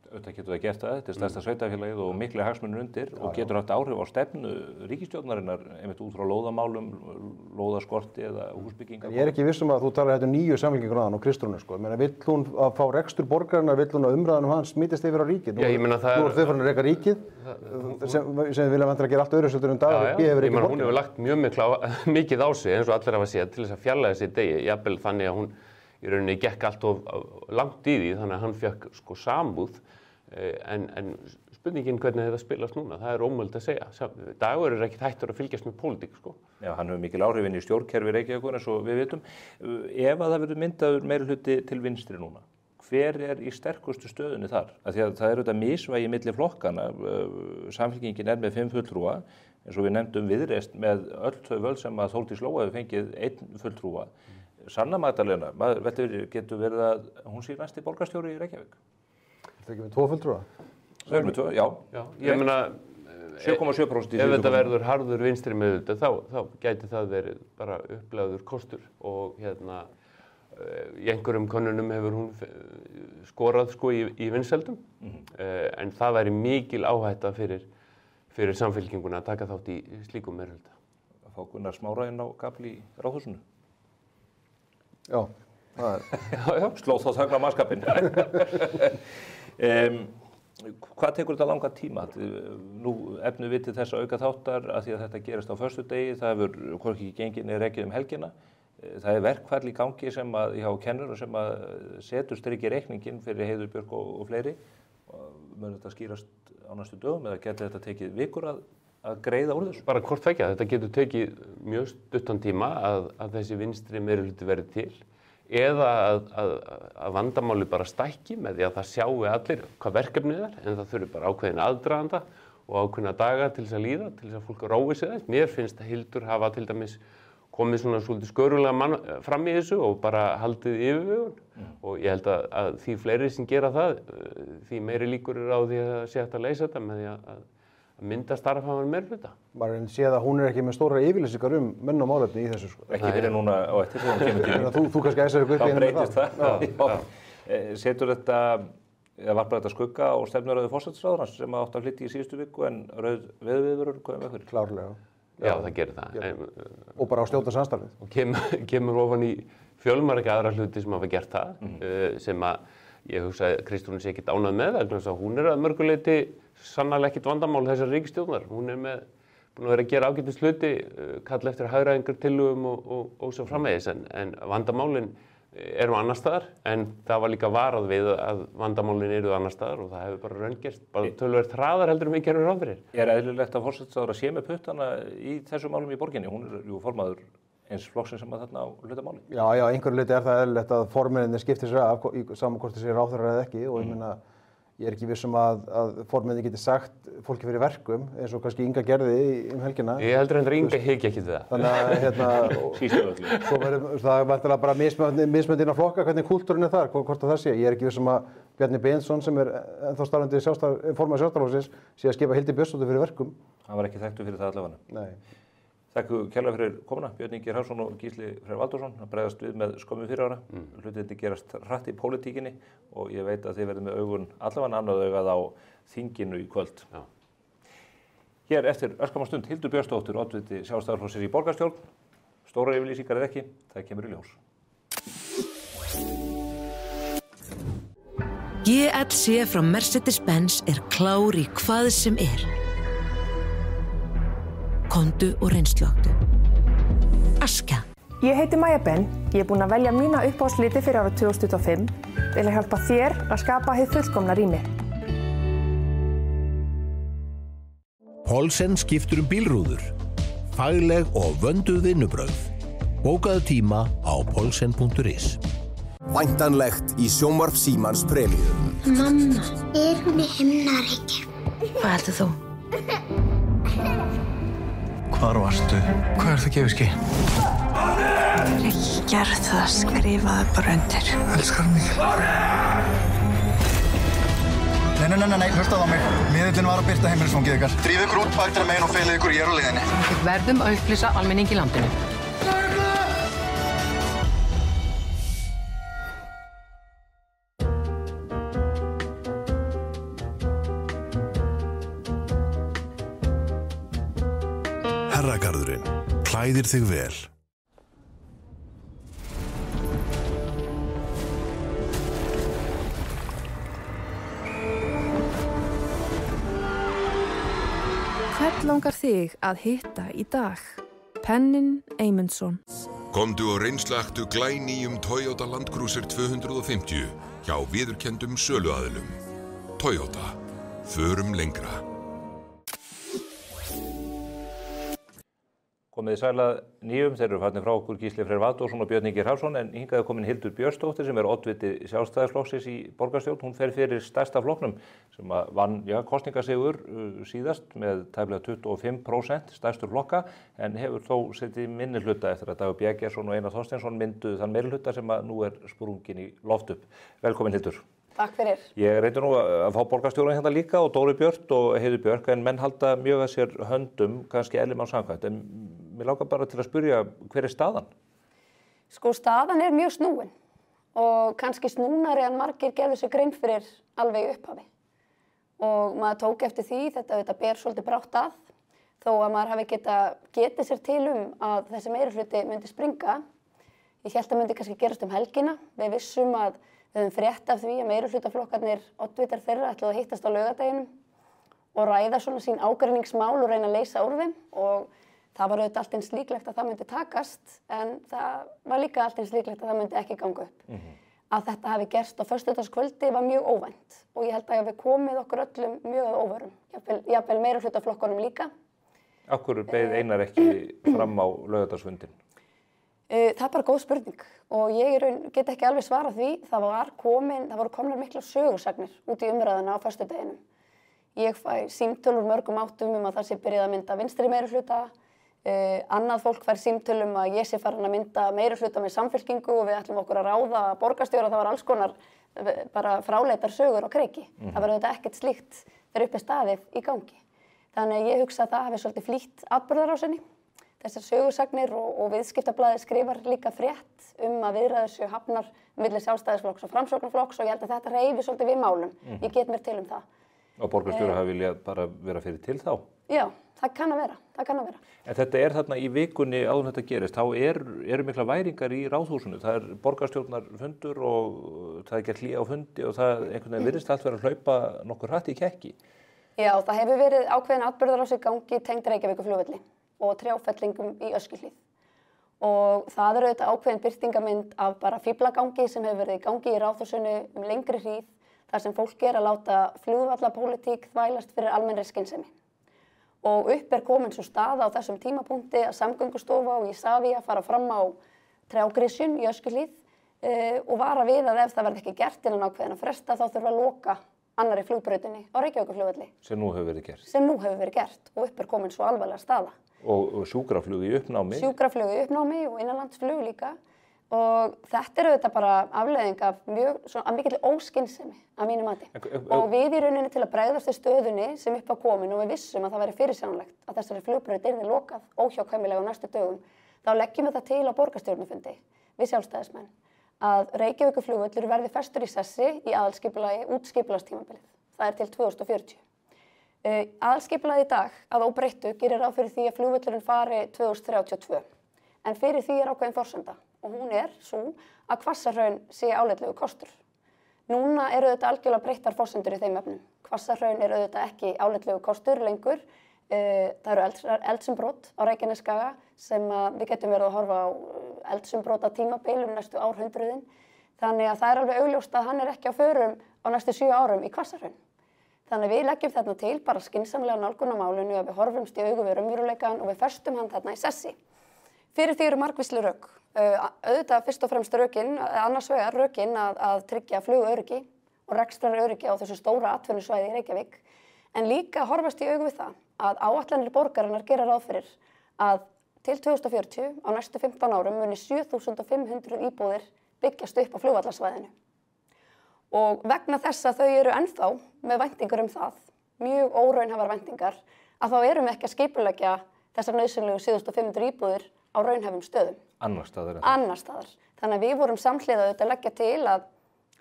Auðvitað getur það gert það, þetta er stærsta sveitarfélagið og miklu hagsmunir undir og getur haft áhrif á stefnu ríkisstjórnarinnar einmitt út frá lóðamálum, lóðaskorti eða húsbyggingar. Ég er ekki viss að þú talar þetta nýju samfylkingur aðan og Kristrúnu Vill hún að fá rekstur borgarinnar, vill hún að umræðan hans smítist yfir á ríkið? Já, ég meina það nú er þau farin að reka ríkið sem vilja vantilega gera allt öðruvísi en Dagur B hefur rekið borgina. Hún hefur lagt mjög mikið á sig eins og allir hafa séð til þess að fjarlægja sig degi, jafnvel þannig að hún í rauninni gekk allt of langt í því þannig að hann fékk samúð. En spurningin hvernig þetta spilast núna, það er ómögulegt að segja. Dagur er ekkert hættur að fylgjast með pólitík, Já, hann hefur mikil áhrif inn í stjórnkerfi Reykjavíkur eins og við vitum. Ef að það verður myndaður meirihluti til vinstri núna, hver er í sterkustu stöðunni þar? Af því að það er auðvitað misvægi milli flokkana. Samfylkingin er með 5 fulltrúa, eins og við nefndum Viðreisn með öll þau völd sem að Þórdís Lóa hefur fengið 1 fulltrúa. Sanna Magdalena, getur verið að hún sé næsti borgarstjóri í Reykjavík? Það ekki með 2 fulltrúa? Það er með 2, já. Ég meina, 7,7% í ef þetta verður harður vinstri meirihluti, þá gæti það verið bara upplagður kostur og í einhverjum könnunum hefur hún skorað í vinsældum, en það væri mikil áhætta fyrir samfylkinguna að taka þátt í slíkum meirihluta. Að fá Gunnar Smára inn á gafli í Ráðhúsinu? Já, það er. Sló þá þagna mannskapinn. Hvað tekur þetta langan tíma? Nú efnum við til þess að auka þáttar að því að þetta gerist á föstudegi, það hefur hvorki gengið niður rekið helgina. Það er verkfall í gangi sem að hjá kennurum sem að setur strikið reikninginn fyrir Heiðu Björk og fleiri. Mun þetta skýrast á næstu dögum eða getur þetta tekið vikur að greiða úr þessu? Bara hvort tveggja, þetta getur tekið mjög stuttan tíma að þessi vinstri meirihluti verði til. Eða að vandamáli bara stækki með því að það sjáu allir hvað verkefnið er, en það þurfi bara ákveðin aðdraganda og ákveðna daga til þess að líða, til þess að fólk rói sig þess. Mér finnst að Hildur hafa til dæmis komið svona svolítið skörulega fram í þessu og bara haldið yfirvegun og ég held að því fleiri sem gera það, því meiri líkur er á því að sé hægt að leysa þetta með því að mynda starfhæfan meirihluta. Maður séð að hún er ekki með stóra yfirlýsingar menn og málefni í þessu. Ekki fyrir núna á eftir þegar hún kemur tíma. Þú kannski æsir ykkur upp í henni með það. Setur þetta, eða var bara þetta skugga á stefnuröðu forsætisráðherrans sem átti að flytja í síðustu viku en rauð veðurviðvörur komið með fyrir? Klárlega. Já, það gerir það. Og bara á stjórnarsamstarfið. Og kemur ofan í fjölmarga aðra hluti sem hafa gert það, sem að ég hugsa að Kristrún sé ekkert ánægð með vegna þess að hún er að mörgu leyti sannarlega ekkert vandamál þessar ríkisstjórnar. Hún er með búin að vera að gera ágætis hluti, kalla eftir hagræðingartillögum og svo framvegis, en vandamálin eru annars staðar, en það var líka varað við að vandamálin eru annars staðar og það hefur bara raungerst, bara töluvert hraðar heldur en við gerum ráð fyrir. Eðlilegt að forsætisráðherra sé með puttana í þessum málum í borginni? Hún jú formaður eins flokksins sem að þarna á hlutamáli. Já, einhverju hluti það eðlilegt að formennirnir skiptir sér af saman hvort þeir séu ráðherrar eða ekki og ég meina ég ekki viss að formennir geti sagt fólki fyrir verkum eins og kannski Inga gerði helgina. Ég heldur að Inga hyggi ekki það. Þannig að sístu öllu. Svo verður það vantilega bara mismöndin að flokka hvernig kúltúrin þar, hvort það sé. Ég ekki viss að Bjarni Benediktsson sem ennþá starfandi formaður Sjálfstæðisflokksins sé að skipa Hildi Björnsdóttur fyrir verkum. Hann var ekki þekktur fyrir það allavega. Nei. Þakk kærlega fyrir komuna, Björn Ingi Hrafnsson og Gísli Freyr Valdimarsson að bregðast við með skömmu 4 ára. Hlutirnir gerast hratt í pólitíkinni og ég veit að þið verðið með augun allavega annað augað á þinginu í kvöld. Já. Hér eftir örskamma stund Hildur Björnsdóttir, oddviti Sjálfstæðisflokksins í borgarstjórn. Stórar yfirlýsingar eða ekki, það kemur í ljós. GLC frá Mercedes-Benz klár í hvað sem Komdu og reynsláttu. Askja. Ég heiti Maja Ben. Ég búin að velja mína uppáhaldsliti fyrir árið 2025 til að hjálpa þér að skapa hið fullkomna rými. Paulsen skiptur bílrúður. Fagleg og vönduð vinnubrögð. Bókaðu tíma á paulsen.is. Væntanlegt í sjónvarp Símans Premium. Mamma, hún í himnaríki? Hvað heldur þú? Hvar varstu? Hvað það gefið ski? Ekki gerð það, skrifaðu bara undir. Elskar mig. Nei, hlustaðu á mig. Miðillinn var að birta heimilisfangið ykkar. Drífið ykkur út baktra megin og feilið ykkur á leiðinni. Við verðum að upplýsa almenning í landinu. Herragarðurinn. Klæðir þig vel. Hvern langar þig að hitta í dag? Pennin Eymundsson. Komdu og reynslaktu glænýjum Toyota Land Cruiser 250 hjá viðurkenndum söluaðilum. Toyota. Förum lengra. Komið sælað nýjum, þeir eru farnir frá okkur Gísli Freyr Valdimarsson og Björn Ingi Hrafnsson en hingað komin Hildur Björnsdóttir sem oddviti Sjálfstæðisflokksins í borgarstjórn. Hún fer fyrir stærsta flokknum sem vann kosningasigur síðast með tæplega 25% stærstur flokka en hefur þó setið minnihluta eftir að Dagur B. Eggertsson og Einar Þorsteinsson mynduðu þann meirihluta sem nú sprungin í loft upp. Velkomin Hildur. Takk fyrir. Ég reyndi nú að fá borgarstjóran hérna líka og Dóri Björt og Heiðu Björk en menn halda mjög að sér höndum, kannski eðlimann samkvæmt. En mér langar bara til að spyrja hver staðan? Sko staðan mjög snúin og kannski snúnari en margir gerðu sér grein fyrir alveg í upphafi. Og maður tók eftir því, þetta ber svolítið brátt að, þó að maður hafi getið sér til að þessi meirihluti myndi springa. Ég hélt að myndi kannski gerast helgina. Við vissum að við höfum frétt af því að meirihlutaflokkarnir oddvitar þeirra ætluðu að hittast á laugardeginum og ræða svona sín ágreiningsmál og reyna að leysa úr þeim og það var auðvitað allt eins líklegt að það myndi takast en það var líka allt eins líklegt að það myndi ekki ganga upp. Að þetta hafi gerst á föstudagskvöldi var mjög óvænt og ég held að við komið okkur öllum mjög að óvörum, jafnvel meirihlutaflokkunum líka. Af hverju beið Einar ekki fram á laugardagsfundinn? Það bara góð spurning og ég get ekki alveg svarað því. Það voru komnar miklar sögursagnir út í umræðuna á föstudeginum. Ég fæ símtöl úr mörgum áttum að það sé byrjað að mynda vinstri meirihluta. Annað fólk fær símtöl að ég sé farin að mynda meirihluta með Samfylkingu og við ætlum okkur að ráða borgarstjóra. Það var alls konar bara fráleitar sögur á kreiki. Það var auðvitað ekkert slíkt þegar uppi staðið í gangi. Þannig að ég hugsa að það hafi svolítið flýtt atburðarásinni. Þessar sögursagnir og viðskiptablaðið skrifar líka frétt að viðræður séu hafnar milli Sjálfstæðisflokks og Framsóknarflokks og ég held að þetta hreyfi svolítið við málum. Ég get mér til það. Og borgarstjóri hafi viljað bara vera fyrir til þá? Já, það kann að vera. En þetta þarna í vikunni áður þetta gerist, þá eru mikla væringar í Ráðhúsinu. Það borgarstjórnarfundur og það gert hlé á fundi og það einhvern veginn virðist allt vera að hlaupa nokkur hratt í kekki. Já, það hefur verið ákveðin atburðarás í gangi tengd Reykjavíkurflugvelli og trjáfellingum í Öskjuhlíð. Og það eru auðvitað ákveðin birtingamynd af bara fíflagangi sem hefur verið í gangi í Ráðhúsinu lengri hríð, þar sem fólk að láta flugvallapólitík þvælast fyrir almennri skynsemi. Og upp komin svo staða á þessum tímapunkti að Samgöngustofa og Isavia fara fram á trjágrisjun í Öskjuhlíð og vara við að ef það verði ekki gert innan ákveðina fresta þá þurfa að loka annarri flugbrautinni á Reykjavíkurflugvelli. Sem nú hefur verið gert. Sem nú hefur verið gert og upp komin svo alvarlega staða. Og sjúkraflug í uppnámi. Sjúkraflug í uppnámi og innanlandsflug líka. Og þetta auðvitað bara afleiðing af mikilli óskynsemi að mínu mati. Og við í rauninni til að bregðast við stöðunni sem upp á komin og við vissum að það væri fyrirsjáanlegt að þessari flugbraut yrði lokað óhjákvæmilega á næstu dögum, þá leggjum við það til á borgarstjórnarfundi við sjálfstæðismenn að Reykjavíkurflugvöllur verði festur í sessi í aðalskipulagi útskipulagstímabilið. Það til 2040. Aðalskipulagið í dag að óbreyttu gerir ráð fyrir því að flugvöllurinn fari 2032. En fyrir því ákveðin forsenda og hún svo að Hvassahraun sé áleitlegu kostur. Núna auðvitað algjörlega breyttar forsendur í þeim efnum. Hvassahraun auðvitað ekki áleitlegu kostur lengur. Það eru eldsumbrot á Reykjanesskaga sem við getum verið að horfa á eldsumbrota tímabil næstu árhundruðin. Þannig að það alveg augljóst að hann ekki á förum á næstu 7 árum í Hvassahraun. Þannig að við leggjum þarna til bara skynsamlega nálgun á málinu að við horfumst í augu við raunveruleikann og við festum hann þarna í sessi. Fyrir því eru margvísleg rök. Auðvitað fyrst og fremst rökin, annars vegar rökin að tryggja flugöryggi og rekstraröryggi á þessu stóra atvinnusvæði í Reykjavík. En líka horfast í augu við það að áætlanir borgarinnar gera ráð fyrir að til 2040 á næstu 15 árum muni 7.500 íbúðir byggjast upp á flugvallarsvæðinu. Og vegna þess að þau eru ennþá með væntingar það, mjög óraunhæfar væntingar, að þá erum við ekki að skipuleggja þessar nauðsynlegu 7.500 íbúðir á raunhæfum stöðum. Annars staðar. Annars staðar. Þannig að við vorum samhliða að leggja til að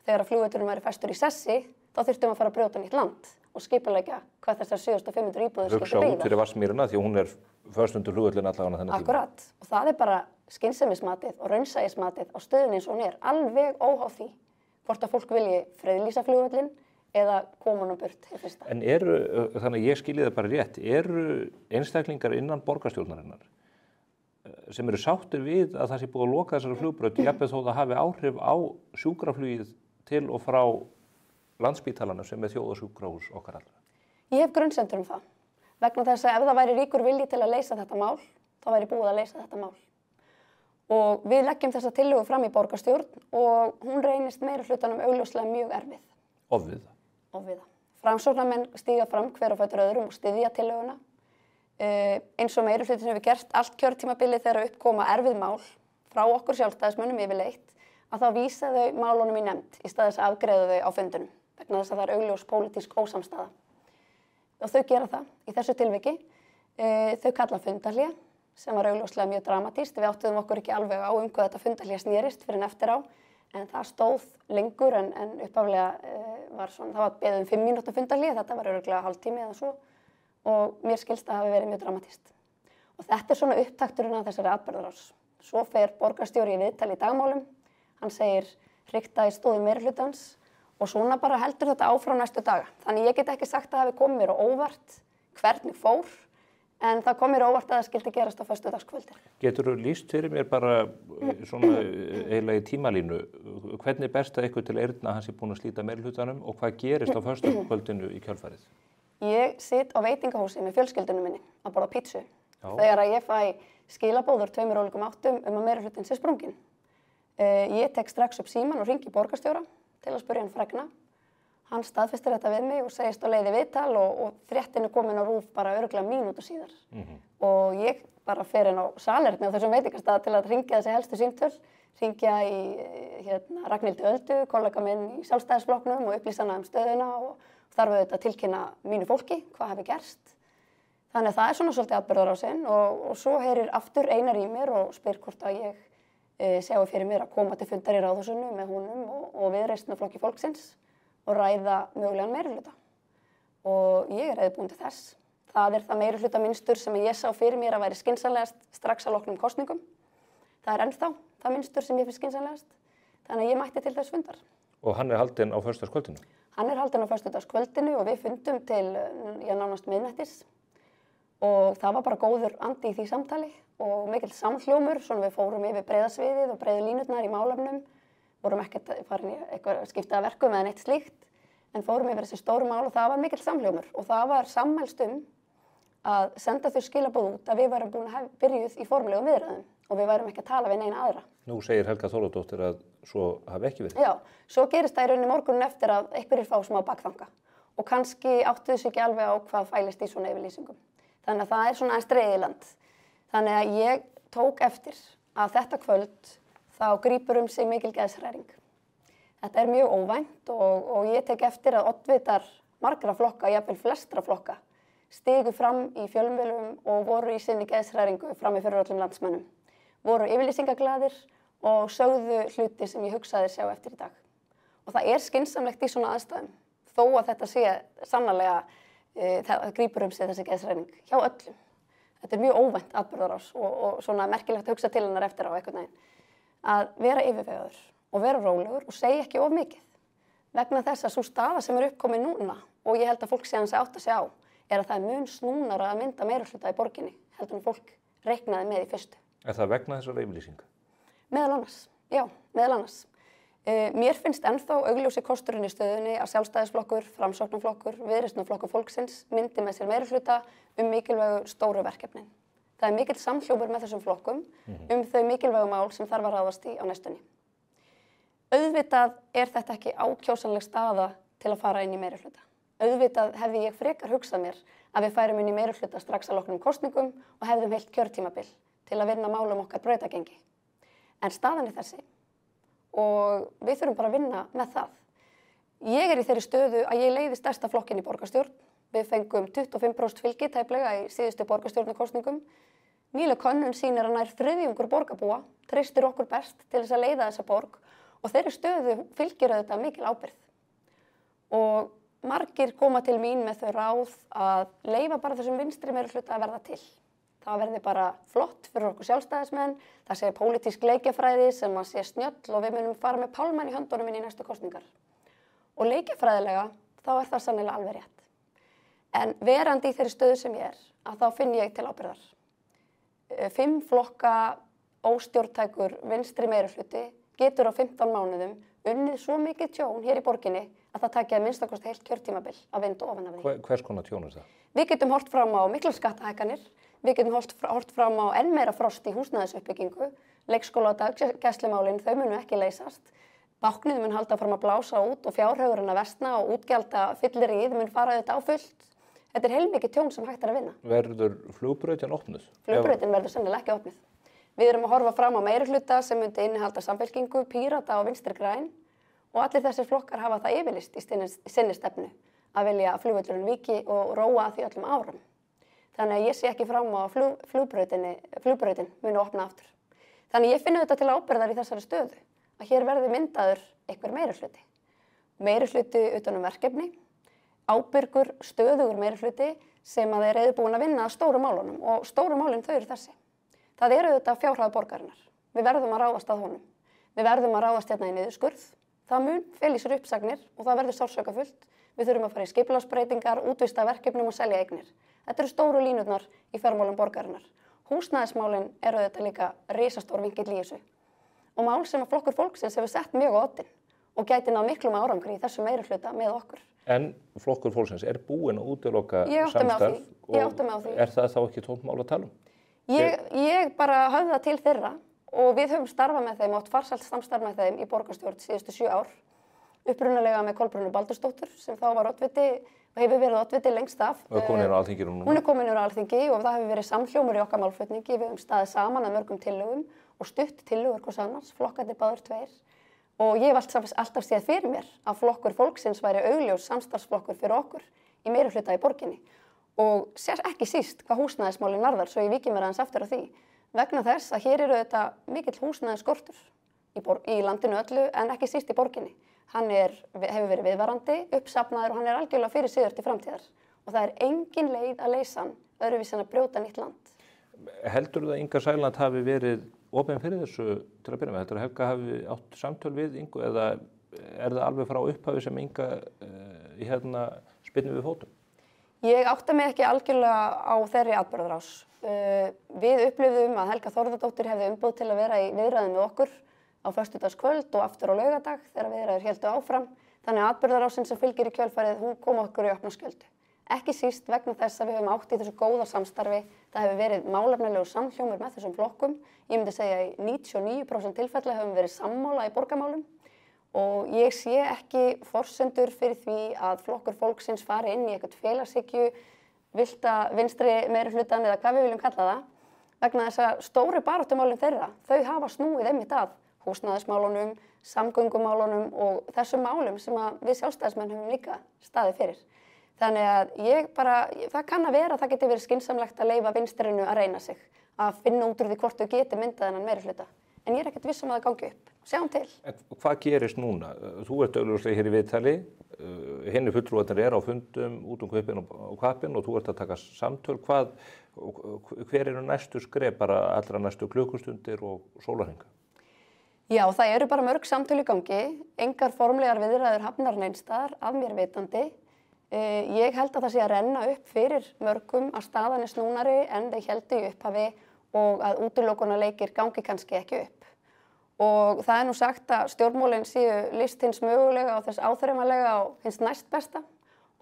þegar flugvöllurinn væri festur í sessi, þá þurftum að fara að brjóta nýtt land og skipuleggja hvað þessar 7.500 íbúðir skyldu byggðar. Hugsa út fyrir Vatnsmýrina því hún föst undir flugvöllurinn allavega þennan tíma. Akkurat. Og það bara skynsemismatið og raunsæismatið á stöðunni eins og hún alveg óháð því hvort að fólk vilji friðlýsa flugvöllinn eða koma honum burt hið fyrsta. En þannig að ég skilji það bara rétt, einstaklingar innan borgarstjórnarinnar sem eru sáttir við að það sé búið að loka þessari flugbraut jafnvel þó það hafi áhrif á sjúkraflugið til og frá Landspítalanum sem þjóðarsjúkrahús okkar allra? Ég hef grunnsendur það. Vegna þess að ef það væri ríkur vilji til að leysa þetta mál, þá væri búið að leysa þetta mál. Og við leggjum þessa tillögu fram í borgarstjórn og hún reynist meira hlutanum augljóslega mjög erfið. Ofviða. Framsóknarmenn stíga fram hver á fætur öðrum og styðja tillöguna. Eins og meira hlutin hefur gert allt kjörtímabilið þegar upp koma erfið mál frá okkur sjálfstæðismönnum yfirleitt að þá vísa þau málunum í nefnd í stað þess að afgreiða þau á fundunum vegna þess að það augljós pólitísk ósamstaða. Og þau gera það í þessu tilviki. Þau kalla fundarhlé sem var augljóslega mjög dramatískt. Við áttuðum okkur ekki alveg á hvað þetta fundarhlé snerist fyrir en eftir á en það stóð lengur en upphaflega það var beðið 5 mínútna fundarhlé, þetta var örugglega hálftími eða svo og mér skilst að hafi verið mjög dramatískt. Og þetta svona upptakturinn af þessari atburðarás. Svo fer borgarstjóri í viðtal í Dagmálum, hann segir hrikta í stóðum meirihlutans og svona bara heldur þetta áfram næstu daga. Þannig ég get ekki sagt að það hafi komið mér á óvart hvernig fór, en það kom mér á óvart að það skildi gerast á föstudagskvöldi. Geturðu lýst fyrir mér bara svona eiginlega í tímalínu, hvernig berst það ykkur til eyrna að hann sé búinn að slíta meirihlutanum og hvað gerist á föstudagskvöldinu í kjölfarið? Ég sit á veitingahúsi með fjölskyldunum minni að borða pítsu. Þegar að ég fæ skilabóður 2 ólíkum áttum að meirihlutinn sé sprunginn. Ég tek strax upp símann og hringi borgarstjóra til að spyrja hann fregna. Hann staðfestir þetta við mig og segist á leiði viðtal og fréttin komin á RÚV bara örugglega mínútu síðar. Og ég bara fer inn á salerni á þessum veitingastað til að hringja þessi helstu símtöl, hringja í Ragnhildi Öldu, kollega minn í Sjálfstæðisflokknum og upplýsa hana stöðuna og þarf auðvitað að tilkynna mínu fólki hvað hafi gerst. Þannig að það svona svolítið atburðarásinn og svo heyrir aftur Einar í mér og spyr hvort að ég sjái fyrir mér að koma til fundar í Ráðhúsinu með honum og Viðreisn og Flokki fólksins og ræða mögulegan meirihluta. Og ég reiðubúin til þess. Það það meirihluta mynstur sem ég sá fyrir mér að væri skynsamlegast strax að loknum kosningum. Það ennþá það mynstur sem ég finnst skynsamlegast. Þannig að ég mætti til þess fundar. Og hann haldinn á föstudagskvöldinu? Hann er haldinn á föstudagskvöldinu og við fundum til nánast miðnættis og það var bara góður andi í því samtali og mikill samhljómur, svona við fórum yfir breiðasviðið og breiðu línurnar í málefnum, vorum ekkert farin í eitthvað skipta verkum eða neitt slíkt, en fórum yfir þessi stóru mál og það var mikill samhljómur og það var sammælst að senda þau skilaboð út að við værum búin að byrjuð í formulegum viðræðum og við værum ekki að tala við neina aðra. Nú segir Helga Þórðardóttir að svo hafi ekki verið. Já, svo gerist það í rauninni morgunin eftir að einhverjir fá smá bakþanga og kannski áttu þessu ekki alveg á hvað fælist í svona yfirlýsingum. Þannig að það er svona aðeins dreigiland. Þannig að ég tók eftir að þetta kvöld þá grípur sig mikil geðshræring. Þetta er mjög óvænt og ég tek eftir að oddvitar margra flokka, jafnvel flestra flokka, stigu fram í fjölmiðlum og voru í sinni geðshræringu frammi fyrir öllum landsmönnum. Voru yfirlýsingaglaðir og sögðu hluti sem ég hugsaði sjá eftir í dag. Og það er skynsamlegt í svona aðstæðum, þó að þetta sé sannarlega, það grípur sig þessi geðshræring hjá öllum. Þetta er mjög óvænt atburðarás og svona merkilegt að hugsa til hennar eftir á einhvern veginn. Að vera yfirvegaður og vera rólegur og segja ekki of mikið. Vegna þess að sú staða sem er uppkomin núna, og ég held að fólk sé hans að átta sig á, er að það er mun snúnara að mynda meirihluta í borginni, heldur en fólk reiknaði með í fyrstu. Er það vegna þessar yfirlýsinga? Meðal annars, já, meðal annars. Mér finnst ennþá augljósi kosturinn í stöðunni að Sjálfstæðisflokkur, Framsóknarflokkur, Viðreisnarflokkur fólksins myndi með sér meirihluta mikilvægu stóru verkefnin. Það er mikill samhljómur með þessum flokkum þau mikilvægu mál sem þarf að ráðast í á næstunni. Auðvitað er þetta ekki ákjósanleg staða til að fara inn í meirihluta. Auðvitað hefði ég frekar hugsað mér að við færum inn í meirihluta strax að loknum kosningum og hefðum heilt kjörtímabil til að vinna málum okkar brautagengi. En staðan er þessi og við þurfum bara að vinna með það. Ég er í þeirri stöðu að ég leiði stærsta flokkinn í borgarstjórn. Við fengum 25% fylgi tæplega í síðustu borgarstjórnarkosningum. Nýleg könnun sýnir að nær þriðjungur borgarbúa treystir okkur best til þess að leiða þessa borg og þeirri stöðu fylgir auðvitað mikil ábyrgð. Og margir koma til mín með þau ráð að leyfa bara þessum vinstri meirihluta að verða til. Það verði bara flott fyrir okkur sjálfstæðismenn, það sé pólitísk leikjafræði sem að sé snjöll og við munum fara með pálmann í höndunum inn í næstu kosningar. Og leikjafræðilega þá er það sannilega alveg rétt. En verandi í þeirri stöðu sem ég er, að þá finn ég til ábyrgðar. 5 flokka óstjórntækur vinstri meirihluti getur á 15 mánuðum unnið svo mikið tjón hér í borginni að það taki að minnstakosti heilt kjörtímabil að vinda ofan af því. Hvers konar tjón er það? Við getum horft fram á miklar skattahækkanir, við getum horft fram á enn meira frost í húsnæðisuppbyggingu, leikskóla- og daggæslumálin, þau munu ekki leysast. Báknið mun halda fram að blása út og fjárhagurinn að versna og útgjalda fyllerið mun fara auðvitað á fullt. Þetta er heilmikið tjón sem hægt er að vinna. Verður flugbrautin opnuð? Flugbrautin verður sennilega ekki opnuð. Við erum að horfa fram á meirihluta sem myndi innihalda Samfylkingu, Pírata og Vinstri græn og allir þessir flokkar hafa það yfirlýst í sinni stefnu að vilja að flugvöllurinn víki og róa að því öllum árum. Þannig að ég sé ekki fram á að flugbrautin muni opna aftur. Þannig ég finna þetta til ábyrgðar í þessari stöðu að hér verði myndaður einhver meirihluti. Meirihluti utan verkefni, ábyrgur, stöðugur meirihluti sem að þeir eru búin að vinna að stóru málunum og stóru málin þau eru þessi. Það eru auðvitað fjárhag borgarinnar. Við verðum að ráðast að honum. Við verðum að ráðast hérna í niðurskurð. Það mun fela í sér uppsagnir og það verður sársaukafullt. Við þurfum að fara í skipulagsbreytingar, útvista verkefnum og selja eignir. Þetta eru stóru línurnar í fjármálum borgarinnar. Húsnæðismálin eru auðvitað líka risastór vinkill í þessu. Og mál sem að flokkur fólksins hefur sett mjög á oddinn og gæti náð miklum árangri í þessu meirihluta með okkur. En flokkur fólksins er búinn að útiloka samstarf og er það þá ekki tómt mál að tala um? Ég bara höfða til þeirra og við höfum starfað með þeim og átt farsælt samstarf með þeim í borgarstjórn síðustu 7 ár. Upprunalega með Kolbrúnu Baldursdóttur sem þá var oddviti og hefur verið oddviti lengst af. Og er komin inn á Alþingi núna? Hún er komin inn á Alþingi og það hefur verið samhljómur í okkar málflutningi. Við höfum staðið saman að mörgum tillögum og stutt tillögur hvers annars, flokkandi báðir tveir. Og ég hef alltaf séð fyrir mér að flokkur fólksins væri augljós samstarfsflokkur fyrir okkur í meirihluta í borginni. Og sér ekki síst hvað húsnæðismálin varðar, svo ég víki mér aðeins aftur á því. Vegna þess að hér eru þetta mikill húsnæðisskortur í landinu öllu en ekki síst í borginni. Hann hefur verið viðvarandi, uppsafnaður og hann er algjörlega fyrir siður til framtíðar. Og það er engin leið að leysa hann öðruvísi en að brjóta nýtt land. Heldur það að Inga Sæland hafi verið opin fyrir þessu til að byrja með? Heldur að Helga hafi átt samtöl við Ingu eða það alveg frá upphafi sem Inga spyrnum við fótum? Ég átta mig ekki algjörlega á þeirri atburðarás. Við upplifðum að Helga Þórðardóttir hefði umboð til að vera í viðræðum við okkur á föstudagskvöld og aftur á laugardag þegar viðræður héldu áfram. Þannig að atburðarásin sem fylgir í kjölfarið, hún kom okkur í opna skjöldu. Ekki síst vegna þess að við höfum átt í þessu góða samstarfi. Það hefur verið málefnalegur samhljómur með þessum flokkum. Ég myndi segja í 99% tilfella höfum verið sammála í borgarmálum og ég sé ekki forsendur fyrir því að flokkur fólksins fari inn í eitthvað félagshyggju, villta vinstri meirihlutann eða hvað við viljum kalla það, vegna þess að stóru baráttumálin þeirra, þau hafa snúið einmitt að húsnæðismálunum, samgöngumálunum og þessum málum sem að við sjálfstæðismenn höfum líka staðið fyrir. Þannig að það kann að vera að það geti verið skynsamlegt að leyfa vinstrinu að reyna sig, að finna út úr því hvort þau geti myndað þennan meirihluta. En ég ekkert viss að það gangi upp. Sjáum til. Hvað gerist núna? Þú ert augljóslega hér í viðtali, hinni fulltrúarnir á fundum út kaupin og hvappin og þú ert að taka samtöl. Hver eru næstu skref, bara allra næstu klukkustundir og sólarhringa? Já, það eru bara mörg samtöl í gangi, engar formlegar viðræður hafnar neins staðar, af mér vitandi. Ég held að það sé að renna upp fyrir mörgum að staðan er snúnari en þeir héldu í upphafi og að útilokunarleikir gangi kannski ekki upp. Og það er nú sagt að stjórnmálin séu list hins mögulega og þess áþreifanlega og hins næst besta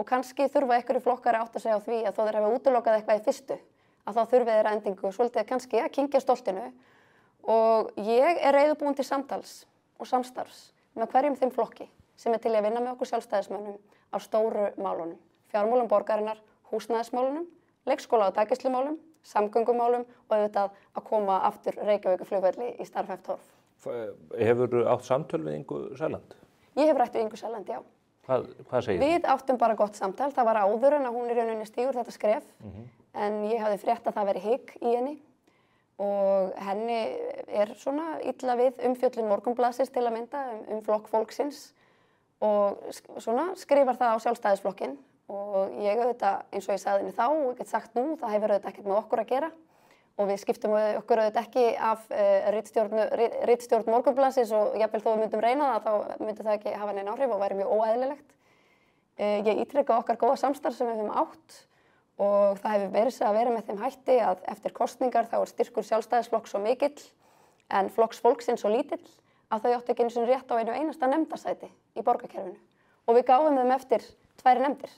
og kannski þurfa einhverju flokkar að átta sig á því að þó þeir hafa útilokað eitthvað í fyrstu að þá þurfi þeirra endingu svolítið kannski að kyngja stoltinu og ég er reiðubúin til samtals og samstarfs með hverjum þeim flokki sem er til að vinna með okkur sjálfstæðismönnum á stóru málunum, fjármálum borgarinnar, húsnæðismálunum, leikskóla- og dagvistlumálum, samgöngumálum og auðvitað að koma aftur Reykjavíkurflugvelli í starfhæft horf. Hefurðu átt samtöl við Ingu Sæland? Ég hef rætt við Ingu Sæland, já. Hvað segir þú? Við áttum bara gott samtal, það var áður en að hún í rauninni stígur þetta skref, en ég hafði frétt að það veri hygg í henni og henni er svona illa við umfjöllun Morgunblaðsins til að mynda flokk fólksins og svona skrifar það á sjálfstæðisflokkinn og ég auðvitað, eins og ég sagði henni þá og get sagt nú, það hefur auðvitað ekkert með okkur að gera og við skiptum okkur auðvitað ekki af ritstjórn Morgunblaðsins og jafnvel þó við myndum reyna það, þá myndi það ekki hafa neinn áhrif og væri mjög óeðlilegt. Ég ítreka okkar góða samstarf sem við höfum átt og það hefur verið að vera með þeim hætti að eftir kosningar þá er styrkur sjálfstæðisflokks svo mikill en flokks fólksins svo lítill að þau áttu ekki einu sinni rétt á einu einasta nefndasæti í borgarkerfinu og við gáfum þeim eftir 2 nefndir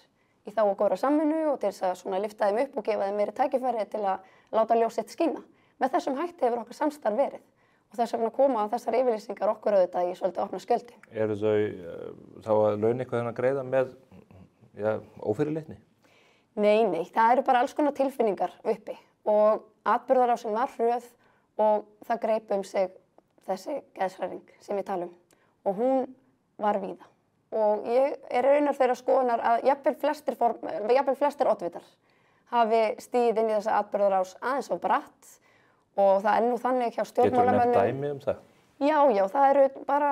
í þá og góðra samvinnu og til þess að svona lyfta þeim upp og gefa þeim meiri tækifæri til að láta ljós sitt skína. Með þessum hætti hefur okkar samstarf verið og þess vegna koma þessar yfirlýsingar okkur auðvitað í svolítið opna skjöldu. Eru þau þá að launa eitthvað þennan greiða með ófyrirleitni? Nei, það eru bara alls konar tilfinningar uppi og atburðarásin var hröð og það greip sig þessi geðshræring sem ég tala og hún var víða. Og ég er raunar þeirra skoðunar að jafnvel flestir oddvitar hafi stigið inn í þessa atburðarás aðeins og bratt og það er nú þannig hjá stjórnmálamönnum. Getur þú nefnt dæmi um það? Já, það eru bara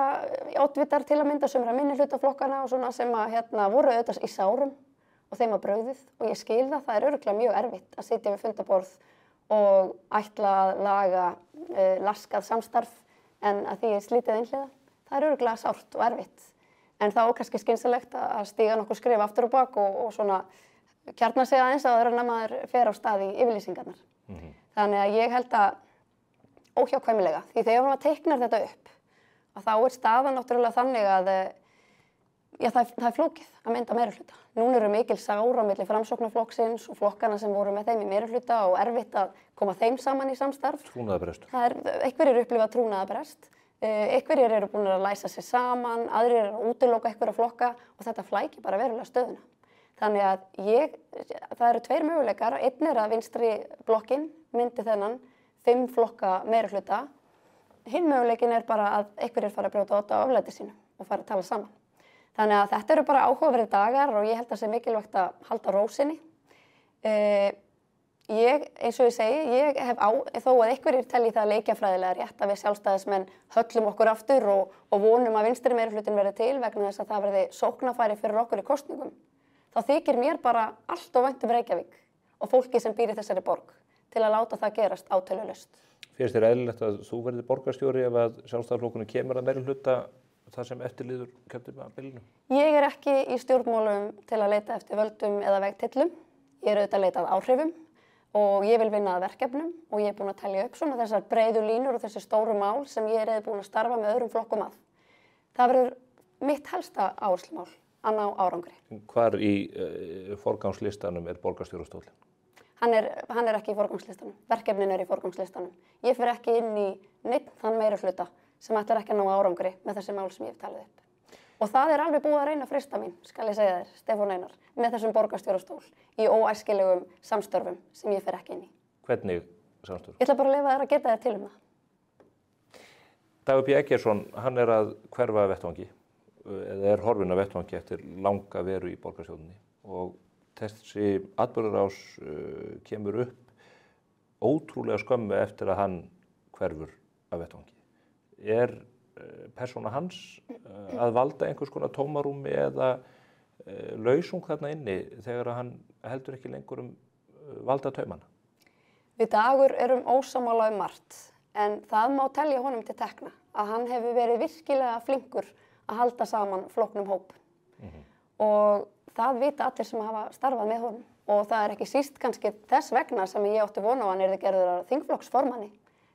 oddvitar til að mynda sumra minnihlutaflokkana og svona sem að voru auðvitað í sárum og þeim að brugðið og ég skil það er örugglega mjög erfitt að sitja við fundaborð og ætla að laga laskað samstarf en að því er slítið einhliða. Það er örugglega sárt og erfitt. En þá kannski skynsamlegt að stíga nokkur skref aftur og bak og svona kjarna sig aðeins að öðru en að maður fer á stað í yfirlýsingarnar. Þannig að ég held að óhjákvæmilega, því þegar maður teiknar þetta upp, að þá er staðan náttúrulega þannig að það er flókið að mynda meirihluta. Núna eru mikil sára milli Framsóknarflokksins og flokkana sem voru með þeim í meirihluta og erfitt að koma þeim saman í samstarf. Trúnaðarbrest. Einhverjir upplifa trúnaðarbrest. Einhverjir eru búin að læsa sig saman, aðrir eru að útiloka einhverja flokka og þetta flækir bara verulega stöðuna. Þannig að það eru 2 möguleikar. Einn er að vinstri blokkin myndi þennan 5 flokka meirihluta. Hinn möguleikin er bara að einhverjir fara að brjóta á oflæti sínu og fara að tala saman. Þannig að þetta eru bara áhugaverðir dagar og ég held að það sé mikilvægt að halda ró sinni. Eins og ég segi, þó að einhverjir telji það leikjafræðilega rétt að við sjálfstæðismenn höllum okkur aftur og vonum að vinstri meirihlutin verði til vegna þess að það verði sóknarfæri fyrir okkur í kosningum. Þá þykir mér bara allt of vænt Reykjavík og fólki sem býr í þessari borg til að láta það gerast átölulaust. Finnst þér eðlilegt að þú verði borgarstjóri ef að sjálfstæðisflokkurinn kemur að meirihluta það sem eftirliður kjörtímabilinu? Ég er ekki í stjórnmálum til að leita eftir völdum eða vegtillum. Ég er auðvitað að leita að áhrifum og ég vil vinna að verkefnum og ég er búin að telja upp svona þessar breiðu línur og þessi stóru mál sem ég er búin að starfa með öðrum flokkum að. Það verður mitt helsta áherslumál að ná árangri. Hvar í forgangslistanum er borgarstjórastóllinn? Hann er ekki í forgangslistanum. Verkefnin er í forgangslistanum. Ég fer ekki inn í neitt þann meirihluta sem ætlar ekki að ná árangri með þessi mál sem ég hef talið upp. Og það er alveg búið að reyna að freista mín, skal ég segja þér, Stefán Einar, með þessum borgarstjórastól í óæskilegum samstörfum sem ég fer ekki inn í. Hvernig samstörfum? Ég ætla bara að leyfa þér að geta þér til það. Dagur B. Eggertsson, hann er að hverfa af vettvangi, eða er horfinn af vettvangi eftir langa veru í borgarstjórninni og þessi atburðarás kemur upp ótrúlega skömmu eftir að hann hverfur af vettvangi. Er persóna hans að valda einhvers konar tómarúmi eða lausung þarna inni þegar hann heldur ekki lengur valdataumanna? Við Dagur erum ósammála margt, en það má telja honum til tekna að hann hefur verið virkilega flinkur að halda saman flóknum hóp. Og það vita allir sem hafa starfað með honum og það er ekki síst kannski þess vegna sem ég átti vona á hann yrði gerður að þingflokksformanni.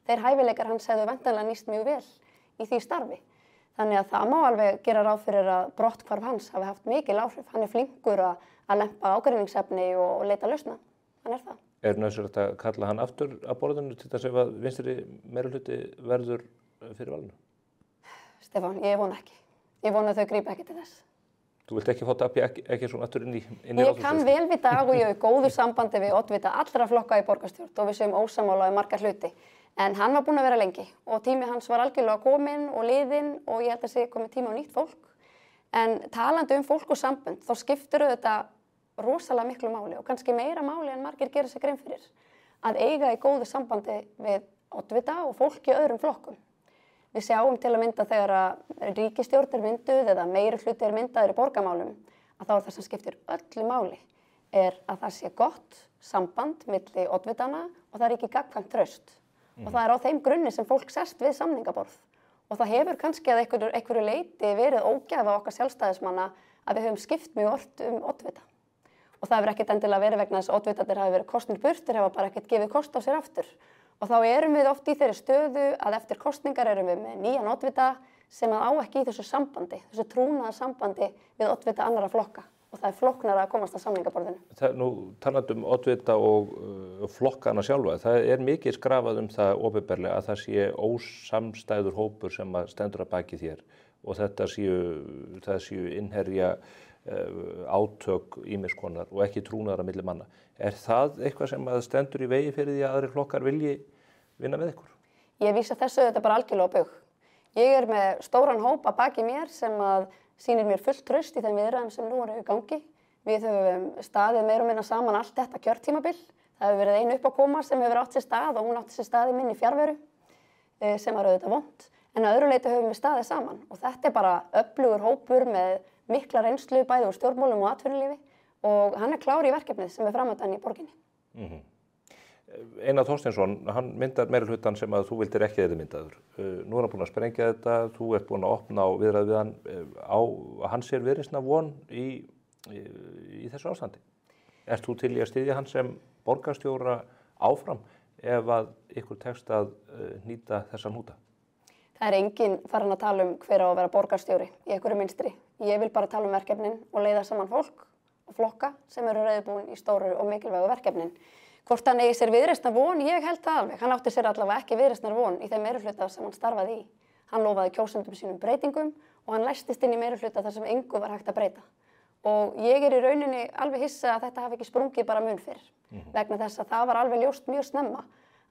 Þeir hæfileikar hans hefðu væntanlega nýst mjög vel í því starfi. Þannig að það má alveg gera ráð fyrir að brotthvarf hans hafi haft mikil áhrif. Hann er flinkur að lempa ágreiningsefni og leita lausna. Hann er það. Er nauðsynlegt að kalla hann aftur að borðinu til þess að vinstri meirihluti verður fyrir valinu? Stefán, ég vona ekki. Ég vona að þau grípa ekki til þess. Þú vilt ekki fá Dagur B. Eggertsson aftur inn í Ég kann vel við Dag og ég hef góðu sambandi við oddvita allra flokka í borgarstjórn og við séum ósammála marga hluti. En hann var búinn að vera lengi og tími hans var algjörlega kominn og liðinn og ég held að sé komið tími á nýtt fólk. En talandi fólk og sambönd þá skiptir auðvitað rosalega miklu máli og kannski meira máli en margir gera sig grein fyrir. Að eiga í góðu sambandi við oddvita og fólk í öðrum flokkum. Við sjáum til að mynda þegar að ríkisstjórn er mynduð eða meirihluti er myndaður í borgarmálum að þá er það sem skiptir öllu máli er að það sé gott samband milli oddvitana og það er ekki gagnkvæmt traust. Og það er á þeim grunni sem fólk sest við samningaborð. Og það hefur kannski að einhverju leyti verið ógæfa okkar sjálfstæðismanna að við höfum skipt mjög oft oddvita. Og það hefur ekkert endilega verið vegna þess að oddvitarnir hafi verið kosnir burt, þeir hafa bara ekkert gefið kost á sér aftur. Og þá erum við oft í þeirri stöðu að eftir kosningar erum við með nýjan oddvita sem á ekki í þessu sambandi, þessu trúnaða sambandi við oddvita annarra flokka. Og það er flóknara að komast að samningaborðinu. Nú talandi oddvita og flokkana sjálfa, það er mikið skrafað það opinberlega að það sé ósamstæður hópur sem stendur að baki þér og það séu innherja átök ýmiss konar og ekki trúnaðar á milli manna. Er það eitthvað sem stendur í vegi fyrir því að aðrir flokkar vilji vinna með ykkur? Ég vísa þessu þetta bara algjörlega á bug. Ég er með stóran hóp að baki mér sem sýnir mér fullt traust í þeim viðræðum sem nú eru í gangi. Við höfum staðið meira og minna saman allt þetta kjörtímabil. Það hefur verið ein uppákoma sem hefur átt sér stað og hún átti sér stað í minni fjarveru sem var auðvitað vont. En að öðru leyti höfum við staðið saman og þetta er bara öflugur hópur með mikla reynslu bæði úr stjórnmálum og atvinnulífi og hann er klár í verkefnið sem er framöndan í borginni. Einar Þorsteinsson, hann myndar meirihlutann sem að þú vildir ekki þeirri myndaður. Nú er hann búinn að sprengja þetta, þú ert búinn að opna á viðræðu við hann. Á hann sér viðreisna von í þessu ástandi? Ert þú til í að styðja hann sem borgarstjóra áfram ef að ykkur tekst að nýta þessa hnúta? Það er enginn farin að tala hver á að vera borgarstjóri í einhverju mynstri. Ég vil bara tala verkefnin og leiða saman fólk og flokka sem eru reiðubúin í stóru og mikilvægu verkefnin. Hvort hann eigi sér viðreisnar von, ég held það alveg. Hann átti sér allavega ekki viðreisnar von í þeim meirihluta sem hann starfaði í. Hann lofaði kjósendum sínum breytingum og hann læstist inn í meirihluta þar sem engu var hægt að breyta. Og ég er í rauninni alveg hissa að þetta hafi ekki sprungið bara mun fyrr. Vegna þess að það var alveg ljóst mjög snemma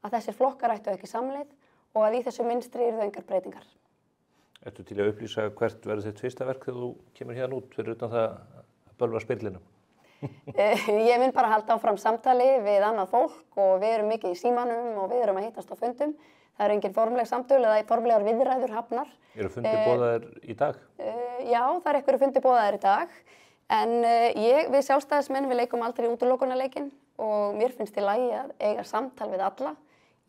að þessir flokkar ættu ekki samleið og að í þessu mynstri eru þau engar breytingar. Ertu til að upplýsa hvert verður þitt fyrsta verk þegar þú kemur hérna út fyrir utan það að bölva spyrlinum? Ég mun bara halda áfram samtali við annað fólk og við erum mikið í símanum og við erum að hittast á fundum. Það eru engin formleg samtöl eða formlegar viðræður hafnar. Eru fundir boðaðir í dag? Já, það eru einhverju fundir boðaðir í dag. En við sjálfstæðismenn við leikum aldrei útilokunarleikinn og mér finnst í lagi að eiga samtal við alla.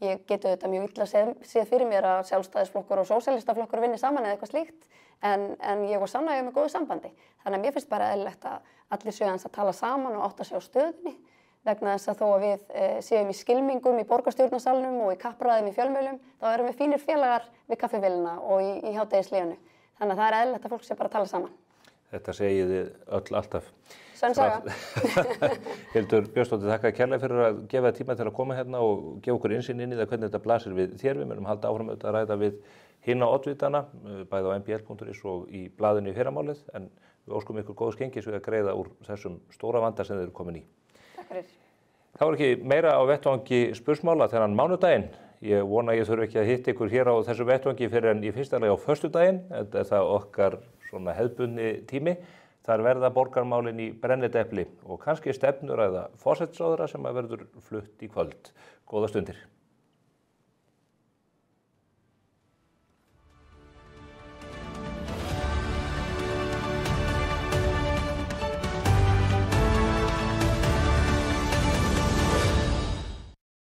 Ég geti auðvitað mjög illa séð fyrir mér að sjálfstæðisflokkur og sósíalistaflokkur vinni saman eða eitthvað slíkt. en ég var sannlega með góðu sambandi. Þannig að mér finnst bara eðlilegt að allir séu aðeins að tala saman og átta sig á stöðunni vegna þess að þó að við séum í skylmingum í borgarstjórnarsalnum og í kappræðum í fjölmiðlum, þá erum við fínir félagar við kaffivélina og í hádegishlíðinu. Þannig að það er eðlilegt að fólk sé bara að tala saman. Þetta segið þið öll alltaf. Sönn saga. Hildur Björnsdóttir, þakka kærlega fyrir að gefa tíma til að koma hérna og gefa okkur innsýn inn í það hvernig þetta blasir við þér. Við munum halda áfram að ræða við hina oddvitana, bæði á mbl.is og í blaðinu í fyrramálið, en við óskum ykkur góðs gengis við að greiða úr þessum stóra vanda sem þið eru komin í. Takk fyrir. Það var ekki meira á vettvangi spursmála þennan mánudaginn. Ég vona að ég þurfi ekki að hitta ykkur hér á þessu vettvangi fyrir en í fyrsta lagi á föstudaginn. Þetta er það okkar svona hefðbundni tími. Þar verða borgarmálin í brennidepli og kannski stefnuræða forsætisráðherra sem að verður flutt í kvöld. Góða stundir.